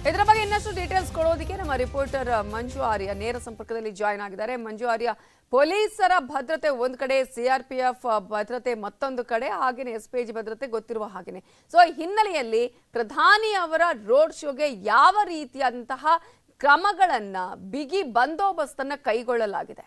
ಇದರ ಬಗ್ಗೆ ಇನ್ನಷ್ಟು ಡೀಟೇಲ್ಸ್ ಕೊಡೋದಕ್ಕೆ ನಮ್ಮ ರಿಪೋರ್ಟರ್ ಮಂಜು ಆರ್ಯ ನೇರ ಸಂಪರ್ಕದಲ್ಲಿ ಜಾಯ್ನ್ ಆಗಿದ್ದಾರೆ. ಮಂಜು ಆರ್ಯ, ಪೊಲೀಸರ ಭದ್ರತೆ ಒಂದ್ ಕಡೆ, ಸಿಆರ್ಪಿಎಫ್ ಭದ್ರತೆ ಮತ್ತೊಂದು ಕಡೆ, ಹಾಗೇನೆ ಎಸ್ಪಿಜಿ ಭದ್ರತೆ ಗೊತ್ತಿರುವ ಹಾಗೇನೆ. ಸೊ ಹಿನ್ನೆಲೆಯಲ್ಲಿ ಪ್ರಧಾನಿ ಅವರ ರೋಡ್ ಶೋಗೆ ಯಾವ ರೀತಿಯಾದಂತಹ ಕ್ರಮಗಳನ್ನ, ಬಿಗಿ ಬಂದೋಬಸ್ತನ್ನ ಕೈಗೊಳ್ಳಲಾಗಿದೆ?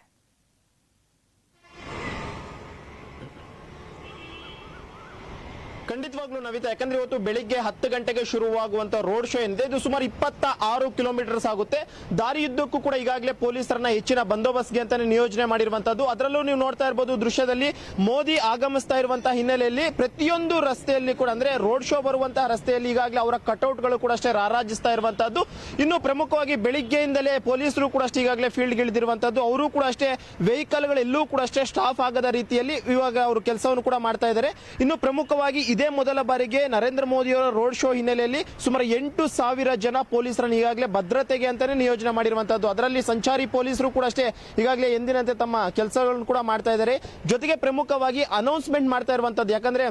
ಖಂಡಿತವಾಗ್ಲೂ ನವಿತಾ, ಯಾಕಂದ್ರೆ ಇವತ್ತು ಬೆಳಿಗ್ಗೆ 10 ಗಂಟೆಗೆ ಶುರುವಾಗುವಂತ ರೋಡ್ ಶೋ ಏನಿದೆ ಇದು ಸುಮಾರು 26 ಕಿಲೋಮೀಟರ್ಸ್ ಆಗುತ್ತೆ. ದಾರಿಯುದ್ದಕ್ಕೂ ಕೂಡ ಈಗಾಗಲೇ ಪೊಲೀಸರನ್ನ ಹೆಚ್ಚಿನ ಬಂದೋಬಸ್ತ್ಗೆ ಅಂತಾನೆ ನಿಯೋಜನೆ ಮಾಡಿರುವಂತದ್ದು. ಅದರಲ್ಲೂ ನೀವು ನೋಡ್ತಾ ಇರಬಹುದು ದೃಶ್ಯದಲ್ಲಿ ಮೋದಿ ಆಗಮಿಸ್ತಾ ಇರುವಂತಹ ಹಿನ್ನೆಲೆಯಲ್ಲಿ ಪ್ರತಿಯೊಂದು ರಸ್ತೆಯಲ್ಲಿ ಕೂಡ, ಅಂದ್ರೆ ರೋಡ್ ಶೋ ಬರುವಂತಹ ರಸ್ತೆಯಲ್ಲಿ ಈಗಾಗಲೇ ಅವರ ಕಟೌಟ್ಗಳು ಕೂಡ ಅಷ್ಟೇ ರಾರಾಜಿಸ್ತಾ ಇರುವಂತದ್ದು. ಇನ್ನು ಪ್ರಮುಖವಾಗಿ ಬೆಳಿಗ್ಗೆಯಿಂದಲೇ ಪೊಲೀಸರು ಕೂಡ ಅಷ್ಟೇ ಈಗಾಗಲೇ ಫೀಲ್ಡ್ ಇಳಿದಿರುವಂತದ್ದು. ಅವರು ಕೂಡ ಅಷ್ಟೇ ವೆಹಿಕಲ್ಗಳೆಲ್ಲೂ ಕೂಡ ಅಷ್ಟೇ ಸ್ಟಾಫ್ ಆಗದ ರೀತಿಯಲ್ಲಿ ಇವಾಗ ಅವರು ಕೆಲಸವನ್ನು ಕೂಡ ಮಾಡ್ತಾ ಇದ್ದಾರೆ. ಇನ್ನು ಪ್ರಮುಖವಾಗಿ ಇದೇ ಮೊದಲ ಬಾರಿಗೆ ನರೇಂದ್ರ ಮೋದಿ ಅವರ ರೋಡ್ ಶೋ ಹಿನ್ನೆಲೆಯಲ್ಲಿ ಸುಮಾರು 8,000 ಜನ ಪೊಲೀಸರನ್ನು ಈಗಾಗಲೇ ಭದ್ರತೆಗೆ ಅಂತಾನೆ ನಿಯೋಜನೆ ಮಾಡಿರುವಂತದ್ದು. ಅದರಲ್ಲಿ ಸಂಚಾರಿ ಪೊಲೀಸರು ಕೂಡ ಅಷ್ಟೇ ಈಗಾಗಲೇ ಎಂದಿನಂತೆ ತಮ್ಮ ಕೆಲಸಗಳನ್ನು ಕೂಡ ಮಾಡ್ತಾ ಇದ್ದಾರೆ. ಜೊತೆಗೆ ಪ್ರಮುಖವಾಗಿ ಅನೌನ್ಸ್ಮೆಂಟ್ ಮಾಡ್ತಾ ಇರುವಂತದ್ದು, ಯಾಕಂದ್ರೆ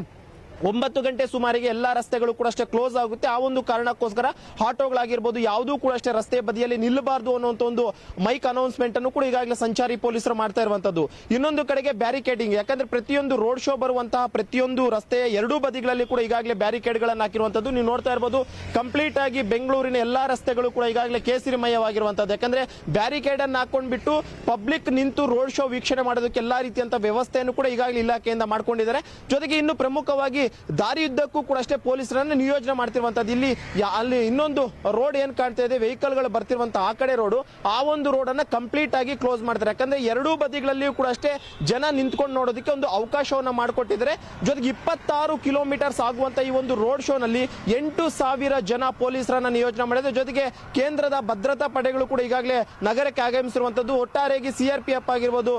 9 ಗಂಟೆ ಸುಮಾರಿಗೆ ಎಲ್ಲಾ ರಸ್ತೆಗಳು ಕೂಡ ಅಷ್ಟೇ ಕ್ಲೋಸ್ ಆಗುತ್ತೆ. ಆ ಒಂದು ಕಾರಣಕ್ಕೋಸ್ಕರ ಆಟೋಗಳಾಗಿರ್ಬೋದು ಯಾವುದೂ ಕೂಡ ಅಷ್ಟೇ ರಸ್ತೆ ಬದಿಯಲ್ಲಿ ನಿಲ್ಲಬಾರದು ಅನ್ನುವಂತ ಒಂದು ಮೈಕ್ ಅನೌನ್ಸ್ಮೆಂಟ್ ಅನ್ನು ಕೂಡ ಈಗಾಗಲೇ ಸಂಚಾರಿ ಪೊಲೀಸರು ಮಾಡ್ತಾ ಇರುವಂತದ್ದು. ಇನ್ನೊಂದು ಕಡೆಗೆ ಬ್ಯಾರಿಕೇಡಿಂಗ್, ಯಾಕಂದ್ರೆ ಪ್ರತಿಯೊಂದು ರೋಡ್ ಶೋ ಬರುವಂತಹ ಪ್ರತಿಯೊಂದು ರಸ್ತೆಯ ಎರಡೂ ಬದಿಗಳಲ್ಲಿ ಕೂಡ ಈಗಾಗಲೇ ಬ್ಯಾರಿಕೇಡ್ ಗಳನ್ನು ಹಾಕಿರುವಂತದ್ದು. ನೀವು ನೋಡ್ತಾ ಇರಬಹುದು ಕಂಪ್ಲೀಟ್ ಆಗಿ ಬೆಂಗಳೂರಿನ ಎಲ್ಲಾ ರಸ್ತೆಗಳು ಕೂಡ ಈಗಾಗಲೇ ಕೇಸರಿಮಯವಾಗಿರುವಂತದ್ದು. ಯಾಕಂದ್ರೆ ಬ್ಯಾರಿಕೇಡ್ ಅನ್ನು ಹಾಕೊಂಡ್ಬಿಟ್ಟು ಪಬ್ಲಿಕ್ ನಿಂತು ರೋಡ್ ಶೋ ವೀಕ್ಷಣೆ ಮಾಡೋದಕ್ಕೆ ಎಲ್ಲಾ ರೀತಿಯಂತ ವ್ಯವಸ್ಥೆಯನ್ನು ಕೂಡ ಈಗಾಗಲೇ ಇಲಾಖೆಯಿಂದ ಮಾಡ್ಕೊಂಡಿದ್ದಾರೆ. ಜೊತೆಗೆ ಇನ್ನು ಪ್ರಮುಖವಾಗಿ ದಾರಿಯುದ್ದಕ್ಕೂ ಕೂಡ ಅಷ್ಟೇ ಪೊಲೀಸರನ್ನು ನಿಯೋಜನೆ ಮಾಡ್ತಿರುವಂತದ್ದು. ಅಲ್ಲಿ ಇನ್ನೊಂದು ರೋಡ್ ಏನ್ ಕಾಣ್ತಾ ಇದೆ, ವೆಹಿಕಲ್ ಗಳು ಬರ್ತಿರುವಂತಹ ಆ ಕಡೆ ರೋಡ್, ಆ ಒಂದು ರೋಡ್ ಅನ್ನ ಕಂಪ್ಲೀಟ್ ಆಗಿ ಕ್ಲೋಸ್ ಮಾಡ್ತಾರೆ. ಯಾಕಂದ್ರೆ ಎರಡೂ ಬದಿಗಳಲ್ಲಿಯೂ ಕೂಡ ಅಷ್ಟೇ ಜನ ನಿಂತ್ಕೊಂಡು ನೋಡೋದಕ್ಕೆ ಒಂದು ಅವಕಾಶವನ್ನ ಮಾಡಿಕೊಟ್ಟಿದ್ದಾರೆ. ಜೊತೆಗೆ 26 ಕಿಲೋಮೀಟರ್ಸ್ ಆಗುವಂತ ಈ ಒಂದು ರೋಡ್ ಶೋ ನಲ್ಲಿ 8,000 ಜನ ಪೊಲೀಸರನ್ನ ನಿಯೋಜನೆ ಮಾಡಿದೆ. ಜೊತೆಗೆ ಕೇಂದ್ರದ ಭದ್ರತಾ ಪಡೆಗಳು ಕೂಡ ಈಗಾಗಲೇ ನಗರಕ್ಕೆ ಆಗಮಿಸಿರುವಂತದ್ದು. ಒಟ್ಟಾರೆಯಾಗಿ ಸಿಆರ್ಪಿಎಫ್ ಆಗಿರ್ಬೋದು,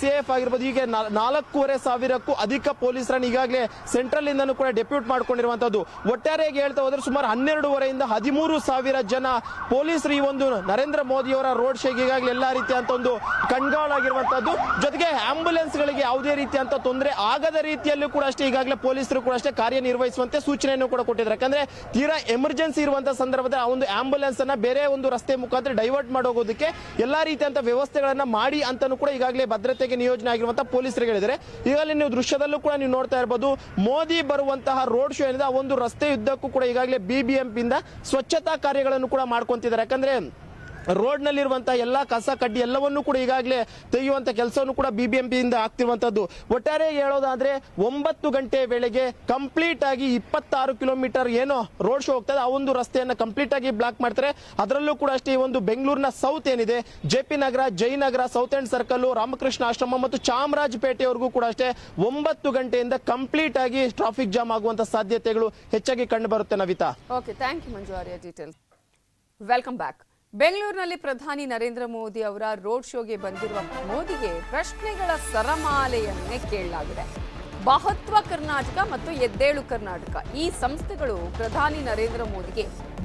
ಸಿಎಫ್ ಆಗಿರ್ಬೋದು, ಹೀಗೆ 4,500ಕ್ಕೂ ಅಧಿಕ ಪೊಲೀಸರನ್ನು ಈಗಾಗಲೇ ಸೆಂಟ್ರಲ್ ಕೂಡ ಡೆಪ್ಯೂಟ್ ಮಾಡ್ಕೊಂಡಿರುವಂತದ್ದು. ಒಟ್ಟಾರೆಯಾಗಿ ಹೇಳ್ತಾ ಹೋದ್ರೆ ಸುಮಾರು 12,500ರಿಂದ 13,000 ಜನ ಪೊಲೀಸರು ಈ ಒಂದು ನರೇಂದ್ರ ಮೋದಿ ಅವರ ರೋಡ್ ಶೋಗೆ ಈಗಾಗಲೇ ಎಲ್ಲಾ ರೀತಿಯಂತ ಒಂದು ಕಣ್ಗಾಲಾಗಿರುವಂತದ್ದು. ಜೊತೆಗೆ ಆಂಬ್ಯುಲೆನ್ಸ್ ಗಳಿಗೆ ಯಾವುದೇ ರೀತಿಯಂತ ತೊಂದರೆ ಆಗದ ರೀತಿಯಲ್ಲೂ ಕೂಡ ಅಷ್ಟೇ ಈಗಾಗಲೇ ಪೊಲೀಸರು ಕೂಡ ಅಷ್ಟೇ ಕಾರ್ಯನಿರ್ವಹಿಸುವಂತೆ ಸೂಚನೆಯನ್ನು ಕೂಡ ಕೊಟ್ಟಿದ್ದಾರೆ. ಯಾಕಂದ್ರೆ ತೀರಾ ಎಮರ್ಜೆನ್ಸಿ ಇರುವಂತಹ ಸಂದರ್ಭದಲ್ಲಿ ಆ ಒಂದು ಆಂಬ್ಯುಲೆನ್ಸ್ ಅನ್ನ ಬೇರೆ ಒಂದು ರಸ್ತೆ ಮುಖಾಂತರ ಡೈವರ್ಟ್ ಮಾಡೋಗೋದಕ್ಕೆ ಎಲ್ಲಾ ರೀತಿಯಂತ ವ್ಯವಸ್ಥೆಗಳನ್ನ ಮಾಡಿ ಅಂತಾನು ಕೂಡ ಈಗಾಗಲೇ ಭದ್ರತೆಗೆ ನಿಯೋಜನೆ ಆಗಿರುವಂತಹ ಪೊಲೀಸರು ಹೇಳಿದ್ದಾರೆ. ಈಗಾಗಲೇ ನೀವು ದೃಶ್ಯದಲ್ಲೂ ಕೂಡ ನೀವು ನೋಡ್ತಾ ಇರಬಹುದು ಮೋದಿ ಬರುವಂತಹ ರೋಡ್ ಶೋ ಏನಿದೆ ಆ ಒಂದು ರಸ್ತೆ ಉದ್ದಕ್ಕೂ ಕೂಡ ಈಗಾಗಲೇ ಬಿಬಿಎಂಪಿ ಇಂದ ಸ್ವಚ್ಛತಾ ಕಾರ್ಯಗಳನ್ನು ಕೂಡ ಮಾಡ್ಕೊಂತಿದ್ದಾರೆ. ಯಾಕಂದ್ರೆ ರೋಡ್ ನಲ್ಲಿರುವಂತಹ ಎಲ್ಲಾ ಕಸ ಕಡ್ಡಿ ಎಲ್ಲವನ್ನೂ ಕೂಡ ಈಗಾಗಲೇ ತೆಗೆಯುವಂತ ಕೆಲಸವನ್ನು ಕೂಡ ಬಿಬಿಎಂಪಿ ಇಂದ ಆಗ್ತಿರುವಂತದ್ದು. ಒಟ್ಟಾರೆ ಹೇಳೋದಾದ್ರೆ 9 ಗಂಟೆ ವೇಳೆಗೆ ಕಂಪ್ಲೀಟ್ ಆಗಿ 26 ಕಿಲೋಮೀಟರ್ ಏನೋ ರೋಡ್ ಶೋ ಹೋಗ್ತದೆ ಆ ಒಂದು ರಸ್ತೆಯನ್ನ ಕಂಪ್ಲೀಟ್ ಆಗಿ ಬ್ಲಾಕ್ ಮಾಡ್ತಾರೆ. ಅದರಲ್ಲೂ ಕೂಡ ಅಷ್ಟೇ ಈ ಒಂದು ಬೆಂಗಳೂರಿನ ಸೌತ್ ಏನಿದೆ, JP Nagar, Jayanagar, south end circle, Ramakrishna Ashram ಮತ್ತು ಚಾಮರಾಜಪೇಟೆವರೆಗೂ ಕೂಡ ಅಷ್ಟೇ 9 ಗಂಟೆಯಿಂದ ಕಂಪ್ಲೀಟ್ ಆಗಿ ಟ್ರಾಫಿಕ್ ಜಾಮ್ ಆಗುವಂತ ಸಾಧ್ಯತೆಗಳು ಹೆಚ್ಚಾಗಿ ಕಂಡು ಬರುತ್ತೆ. Navita, okay, thank you Manju Arya details. Welcome back. ಬೆಂಗಳೂರಿನಲ್ಲಿ ಪ್ರಧಾನಿ ನರೇಂದ್ರ ಮೋದಿ ಅವರ ರೋಡ್ ಶೋಗೆ ಬಂದಿರುವ ಮೋದಿಗೆ ಪ್ರಶ್ನೆಗಳ ಸರಮಾಲೆಯನ್ನೇ ಕೇಳಲಾಗಿದೆ. ಮಹತ್ವ ಕರ್ನಾಟಕ ಮತ್ತು ಎದ್ದೇಳು ಕರ್ನಾಟಕ ಈ ಸಂಸ್ಥೆಗಳು ಪ್ರಧಾನಿ ನರೇಂದ್ರ ಮೋದಿಗೆ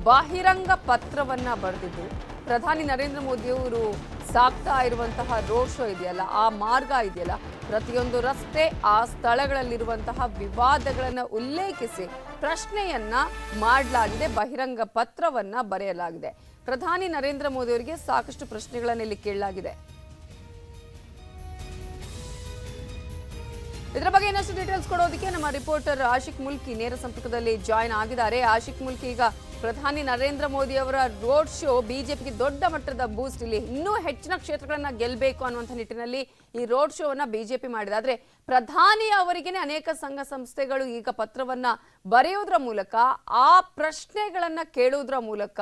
ಬಹಿರಂಗ ಪತ್ರವನ್ನ ಬರೆದಿದ್ದು, ಪ್ರಧಾನಿ ನರೇಂದ್ರ ಮೋದಿ ಅವರು ಸಾಕ್ತಾ ಇರುವಂತಹ ರೋಡ್ ಶೋ ಇದೆಯಲ್ಲ, ಆ ಮಾರ್ಗ ಇದೆಯಲ್ಲ, ಪ್ರತಿಯೊಂದು ರಸ್ತೆ, ಆ ಸ್ಥಳಗಳಲ್ಲಿರುವಂತಹ ವಿವಾದಗಳನ್ನು ಉಲ್ಲೇಖಿಸಿ ಪ್ರಶ್ನೆಯನ್ನ ಮಾಡಲಾಗಿದೆ, ಬಹಿರಂಗ ಪತ್ರವನ್ನ ಬರೆಯಲಾಗಿದೆ. ಪ್ರಧಾನಿ ನರೇಂದ್ರ ಮೋದಿ ಅವರಿಗೆ ಸಾಕಷ್ಟು ಪ್ರಶ್ನೆಗಳನ್ನು ಇಲ್ಲಿ ಕೇಳಲಾಗಿದೆ. ಇದರ ಬಗ್ಗೆ ಇನ್ನಷ್ಟು ಡೀಟೇಲ್ಸ್ ಕೊಡೋದಕ್ಕೆ ನಮ್ಮ ರಿಪೋರ್ಟರ್ ಆಶಿಕ್ ಮುಲ್ಕಿ ನೇರ ಸಂಪರ್ಕದಲ್ಲಿ ಜಾಯ್ನ್ ಆಗಿದ್ದಾರೆ. ಆಶಿಕ್ ಮುಲ್ಕಿ, ಈಗ ಪ್ರಧಾನಿ ನರೇಂದ್ರ ಮೋದಿ ಅವರ ರೋಡ್ ಶೋ ಬಿಜೆಪಿಗೆ ದೊಡ್ಡ ಮಟ್ಟದ ಬೂಸ್ಟ್, ಇಲ್ಲಿ ಇನ್ನೂ ಹೆಚ್ಚಿನ ಕ್ಷೇತ್ರಗಳನ್ನ ಗೆಲ್ಲಬೇಕು ಅನ್ನುವಂಥ ನಿಟ್ಟಿನಲ್ಲಿ ಈ ರೋಡ್ ಶೋ ಅನ್ನ ಬಿಜೆಪಿ ಮಾಡಿದೆ. ಆದ್ರೆ ಪ್ರಧಾನಿ ಅವರಿಗೇನೆ ಅನೇಕ ಸಂಘ ಸಂಸ್ಥೆಗಳು ಈಗ ಪತ್ರವನ್ನ ಬರೆಯೋದ್ರ ಮೂಲಕ, ಆ ಪ್ರಶ್ನೆಗಳನ್ನ ಕೇಳುವುದರ ಮೂಲಕ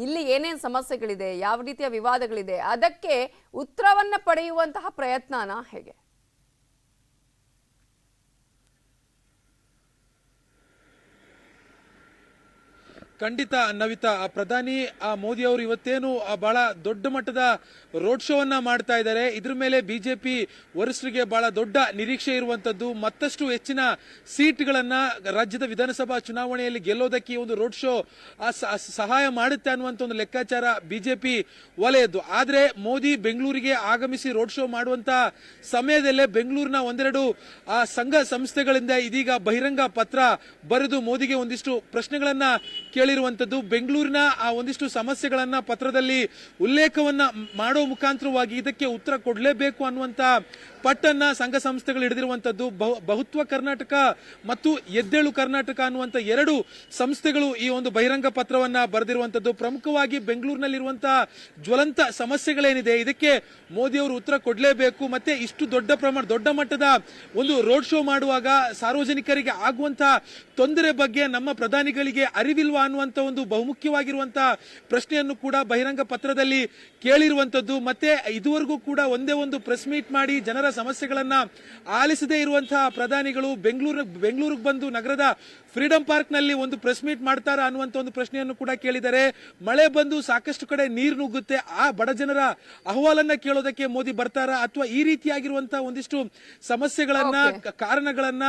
ಇಲ್ಲಿ ಏನೇನು ಸಮಸ್ಯೆಗಳಿದೆ, ಯಾವ ರೀತಿಯ ವಿವಾದಗಳಿದೆ, ಅದಕ್ಕೆ ಉತ್ತರವನ್ನ ಪಡೆಯುವಂತಹ ಪ್ರಯತ್ನನ ಹೇಗೆ? ಖಂಡಿತ ನವಿತಾ, ಪ್ರಧಾನಿ ಮೋದಿ ಅವರು ಇವತ್ತೇನು ಬಹಳ ದೊಡ್ಡ ಮಟ್ಟದ ರೋಡ್ ಶೋ ಅನ್ನ ಮಾಡ್ತಾ ಇದ್ದಾರೆ. ಇದ್ರ ಮೇಲೆ ಬಿಜೆಪಿ ವರಿಷ್ಠರಿಗೆ ಬಹಳ ದೊಡ್ಡ ನಿರೀಕ್ಷೆ ಇರುವಂತದ್ದು. ಮತ್ತಷ್ಟು ಹೆಚ್ಚಿನ ಸೀಟ್ಗಳನ್ನ ರಾಜ್ಯದ ವಿಧಾನಸಭಾ ಚುನಾವಣೆಯಲ್ಲಿ ಗೆಲ್ಲೋದಕ್ಕೆ ಒಂದು ರೋಡ್ ಶೋ ಸಹಾಯ ಮಾಡುತ್ತೆ ಅನ್ನುವಂತ ಒಂದು ಲೆಕ್ಕಾಚಾರ ಬಿಜೆಪಿ ವಲಯದ್ದು. ಆದ್ರೆ ಮೋದಿ ಬೆಂಗಳೂರಿಗೆ ಆಗಮಿಸಿ ರೋಡ್ ಶೋ ಮಾಡುವಂತ ಸಮಯದಲ್ಲೇ ಬೆಂಗಳೂರಿನ ಒಂದೆರಡು ಸಂಘ ಸಂಸ್ಥೆಗಳಿಂದ ಇದೀಗ ಬಹಿರಂಗ ಪತ್ರ ಬರೆದು ಮೋದಿಗೆ ಒಂದಿಷ್ಟು ಪ್ರಶ್ನೆಗಳನ್ನ ಕೇಳಿ ಕೇಳಿರುವಂತದ್ದು. ಬೆಂಗಳೂರಿನ ಆ ಒಂದಿಷ್ಟು ಸಮಸ್ಯೆಗಳನ್ನ ಪತ್ರದಲ್ಲಿ ಉಲ್ಲೇಖವನ್ನ ಮಾಡೋ ಮುಖಾಂತರವಾಗಿ ಇದಕ್ಕೆ ಉತ್ತರ ಕೊಡಲೇಬೇಕು ಅನ್ನುವಂತ ಪಟ್ಟನ್ನ ಸಂಘ ಸಂಸ್ಥೆಗಳು ಹಿಡಿದಿರುವಂತದ್ದು. ಬಹುತ್ವ ಕರ್ನಾಟಕ ಮತ್ತು ಎದ್ದೇಳು ಕರ್ನಾಟಕ ಅನ್ನುವಂತ ಎರಡು ಸಂಸ್ಥೆಗಳು ಈ ಒಂದು ಬಹಿರಂಗ ಪತ್ರವನ್ನ ಬರೆದಿರುವಂತದ್ದು. ಪ್ರಮುಖವಾಗಿ ಬೆಂಗಳೂರಿನಲ್ಲಿರುವಂತಹ ಜ್ವಲಂತ ಸಮಸ್ಯೆಗಳೇನಿದೆ ಇದಕ್ಕೆ ಮೋದಿ ಅವರು ಉತ್ತರ ಕೊಡಲೇಬೇಕು. ಮತ್ತೆ ಇಷ್ಟು ದೊಡ್ಡ ಮಟ್ಟದ ಒಂದು ರೋಡ್ ಶೋ ಮಾಡುವಾಗ ಸಾರ್ವಜನಿಕರಿಗೆ ಆಗುವಂತಹ ತೊಂದರೆ ಬಗ್ಗೆ ನಮ್ಮ ಪ್ರಧಾನಿಗಳಿಗೆ ಅರಿವಿಲ್ವಾ ಅನ್ನುವಂತ ಒಂದು ಬಹುಮುಖ್ಯವಾಗಿರುವಂತಹ ಪ್ರಶ್ನೆಯನ್ನು ಕೂಡ ಬಹಿರಂಗ ಪತ್ರದಲ್ಲಿ ಕೇಳಿರುವಂತದ್ದು. ಮತ್ತೆ ಇದುವರೆಗೂ ಕೂಡ ಒಂದೇ ಒಂದು ಪ್ರೆಸ್ ಮೀಟ್ ಮಾಡಿ ಜನರ ಸಮಸ್ಯೆಗಳನ್ನ ಆಲಿಸದೇ ಇರುವಂತಹ ಪ್ರಧಾನಿಗಳು ಬೆಂಗಳೂರಿಗೆ ಬಂದು ನಗರದ ಫ್ರೀಡಂ ಪಾರ್ಕ್ ನಲ್ಲಿ ಒಂದು ಪ್ರೆಸ್ ಮೀಟ್ ಮಾಡ್ತಾರಾ ಅನ್ನುವಂತ ಒಂದು ಪ್ರಶ್ನೆಯನ್ನು ಕೂಡ ಕೇಳಿದ್ದಾರೆ. ಮಳೆ ಬಂದು ಸಾಕಷ್ಟು ಕಡೆ ನೀರು ನುಗ್ಗುತ್ತೆ, ಆ ಬಡ ಜನರ ಅಹವಾಲನ್ನ ಕೇಳೋದಕ್ಕೆ ಮೋದಿ ಬರ್ತಾರಾ ಅಥವಾ ಈ ರೀತಿಯಾಗಿರುವಂತಹ ಒಂದಿಷ್ಟು ಸಮಸ್ಯೆಗಳನ್ನ ಕಾರಣಗಳನ್ನ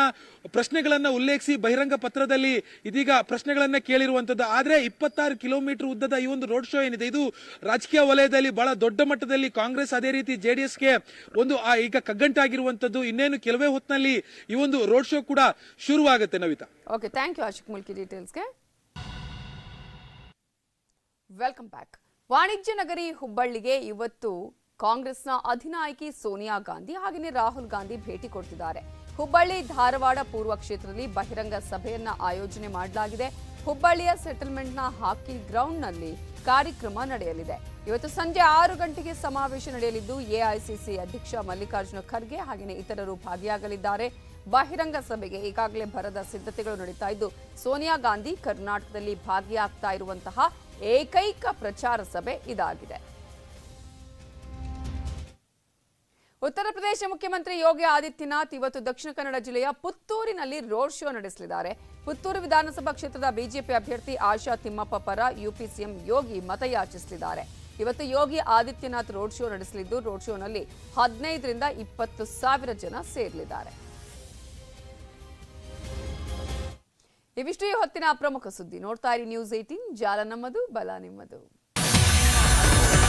ಪ್ರಶ್ನೆಗಳನ್ನ ಉಲ್ಲೇಖಿಸಿ ಬಹಿರಂಗ ಪತ್ರದಲ್ಲಿ ಇದೀಗ ಪ್ರಶ್ನೆಗಳನ್ನ ಕೇಳಿರುವಂತದ್ದು. ಆದ್ರೆ 26 ಕಿಲೋಮೀಟರ್ ಉದ್ದದ ಈ ಒಂದು ರೋಡ್ ಶೋ ಏನಿದೆ ಇದು ರಾಜಕೀಯ ವಲಯದಲ್ಲಿ ಬಹಳ ದೊಡ್ಡ ಮಟ್ಟದಲ್ಲಿ ಕಾಂಗ್ರೆಸ್ ಅದೇ ರೀತಿ ಜೆಡಿಎಸ್ಗೆ ಒಂದು ಈಗ ಕಗ್ಗಂಟಾಗಿರುವಂತದ್ದು. ಇನ್ನೇನು ಕೆಲವೇ ಹೊತ್ತಿನಲ್ಲಿ ಈ ಒಂದು ರೋಡ್ ಶೋ ಕೂಡ ಶುರುವಾಗುತ್ತೆ. Navita, okay, thank you Ashik Mulki ಡೀಟೇಲ್ಸ್ಗೆ. Welcome back. ವಾಣಿಜ್ಯ ನಗರಿ ಹುಬ್ಬಳ್ಳಿಗೆ ಇವತ್ತು ಕಾಂಗ್ರೆಸ್ನ ಅಧಿನಾಯಕಿ ಸೋನಿಯಾ ಗಾಂಧಿ ಹಾಗೆಯೇ ರಾಹುಲ್ ಗಾಂಧಿ ಭೇಟಿ ಕೊಡ್ತಿದ್ದಾರೆ. ಹುಬ್ಬಳ್ಳಿ ಧಾರವಾಡ ಪೂರ್ವ ಕ್ಷೇತ್ರದಲ್ಲಿ ಬಹಿರಂಗ ಸಭೆಯನ್ನ ಆಯೋಜನೆ ಮಾಡಲಾಗಿದೆ. ಹುಬ್ಬಳ್ಳಿಯ ಸೆಟಲ್ಮೆಂಟ್ನ ಹಾಕಿ ಗ್ರೌಂಡ್ನಲ್ಲಿ ಕಾರ್ಯಕ್ರಮ ನಡೆಯಲಿದೆ. ಇವತ್ತು ಸಂಜೆ 6 ಗಂಟೆಗೆ ಸಮಾವೇಶ ನಡೆಯಲಿದ್ದು ಎಐಸಿಸಿ ಅಧ್ಯಕ್ಷ ಮಲ್ಲಿಕಾರ್ಜುನ ಖರ್ಗೆ ಹಾಗೆಯೇ ಇತರರು ಭಾಗಿಯಾಗಲಿದ್ದಾರೆ. ಬಹಿರಂಗ ಸಭೆಗೆ ಈಗಾಗಲೇ ಭರದ ಸಿದ್ಧತೆಗಳು ನಡೀತಾ ಇದ್ದು ಸೋನಿಯಾ ಗಾಂಧಿ ಕರ್ನಾಟಕದಲ್ಲಿ ಭಾಗಿಯಾಗ್ತಾ ಇರುವಂತಹ ಏಕೈಕ ಪ್ರಚಾರ ಸಭೆ ಇದಾಗಿದೆ. ಉತ್ತರ ಪ್ರದೇಶ ಮುಖ್ಯಮಂತ್ರಿ ಯೋಗಿ ಆದಿತ್ಯನಾಥ್ ಇವತ್ತು ದಕ್ಷಿಣ ಕನ್ನಡ ಜಿಲ್ಲೆಯ ಪುತ್ತೂರಿನಲ್ಲಿ ರೋಡ್ ಶೋ ನಡೆಸಲಿದ್ದಾರೆ. ಪುತ್ತೂರು ವಿಧಾನಸಭಾ ಕ್ಷೇತ್ರದ ಬಿಜೆಪಿ ಅಭ್ಯರ್ಥಿ ಆಶಾ ತಿಮ್ಮಪ್ಪ ಪರ ಯುಪಿ ಸಿಎಂ ಯೋಗಿ ಮತಯಾಚಿಸಲಿದ್ದಾರೆ. ಇವತ್ತು ಯೋಗಿ ಆದಿತ್ಯನಾಥ್ ರೋಡ್ ಶೋ ನಡೆಸಲಿದ್ದು ರೋಡ್ ಶೋನಲ್ಲಿ 15 ರಿಂದ 20 ಸಾವಿರ ಜನ ಸೇರಲಿದ್ದಾರೆ. ಇವಿಷ್ಟು ಈ ಹೊತ್ತಿನ ಪ್ರಮುಖ ಸುದ್ದಿ. ನೋಡ್ತಾ ಇರಿ ನ್ಯೂಸ್ 18, ಜಾಲ ನಮ್ಮದು, ಬಲ ನಿಮ್ಮದು.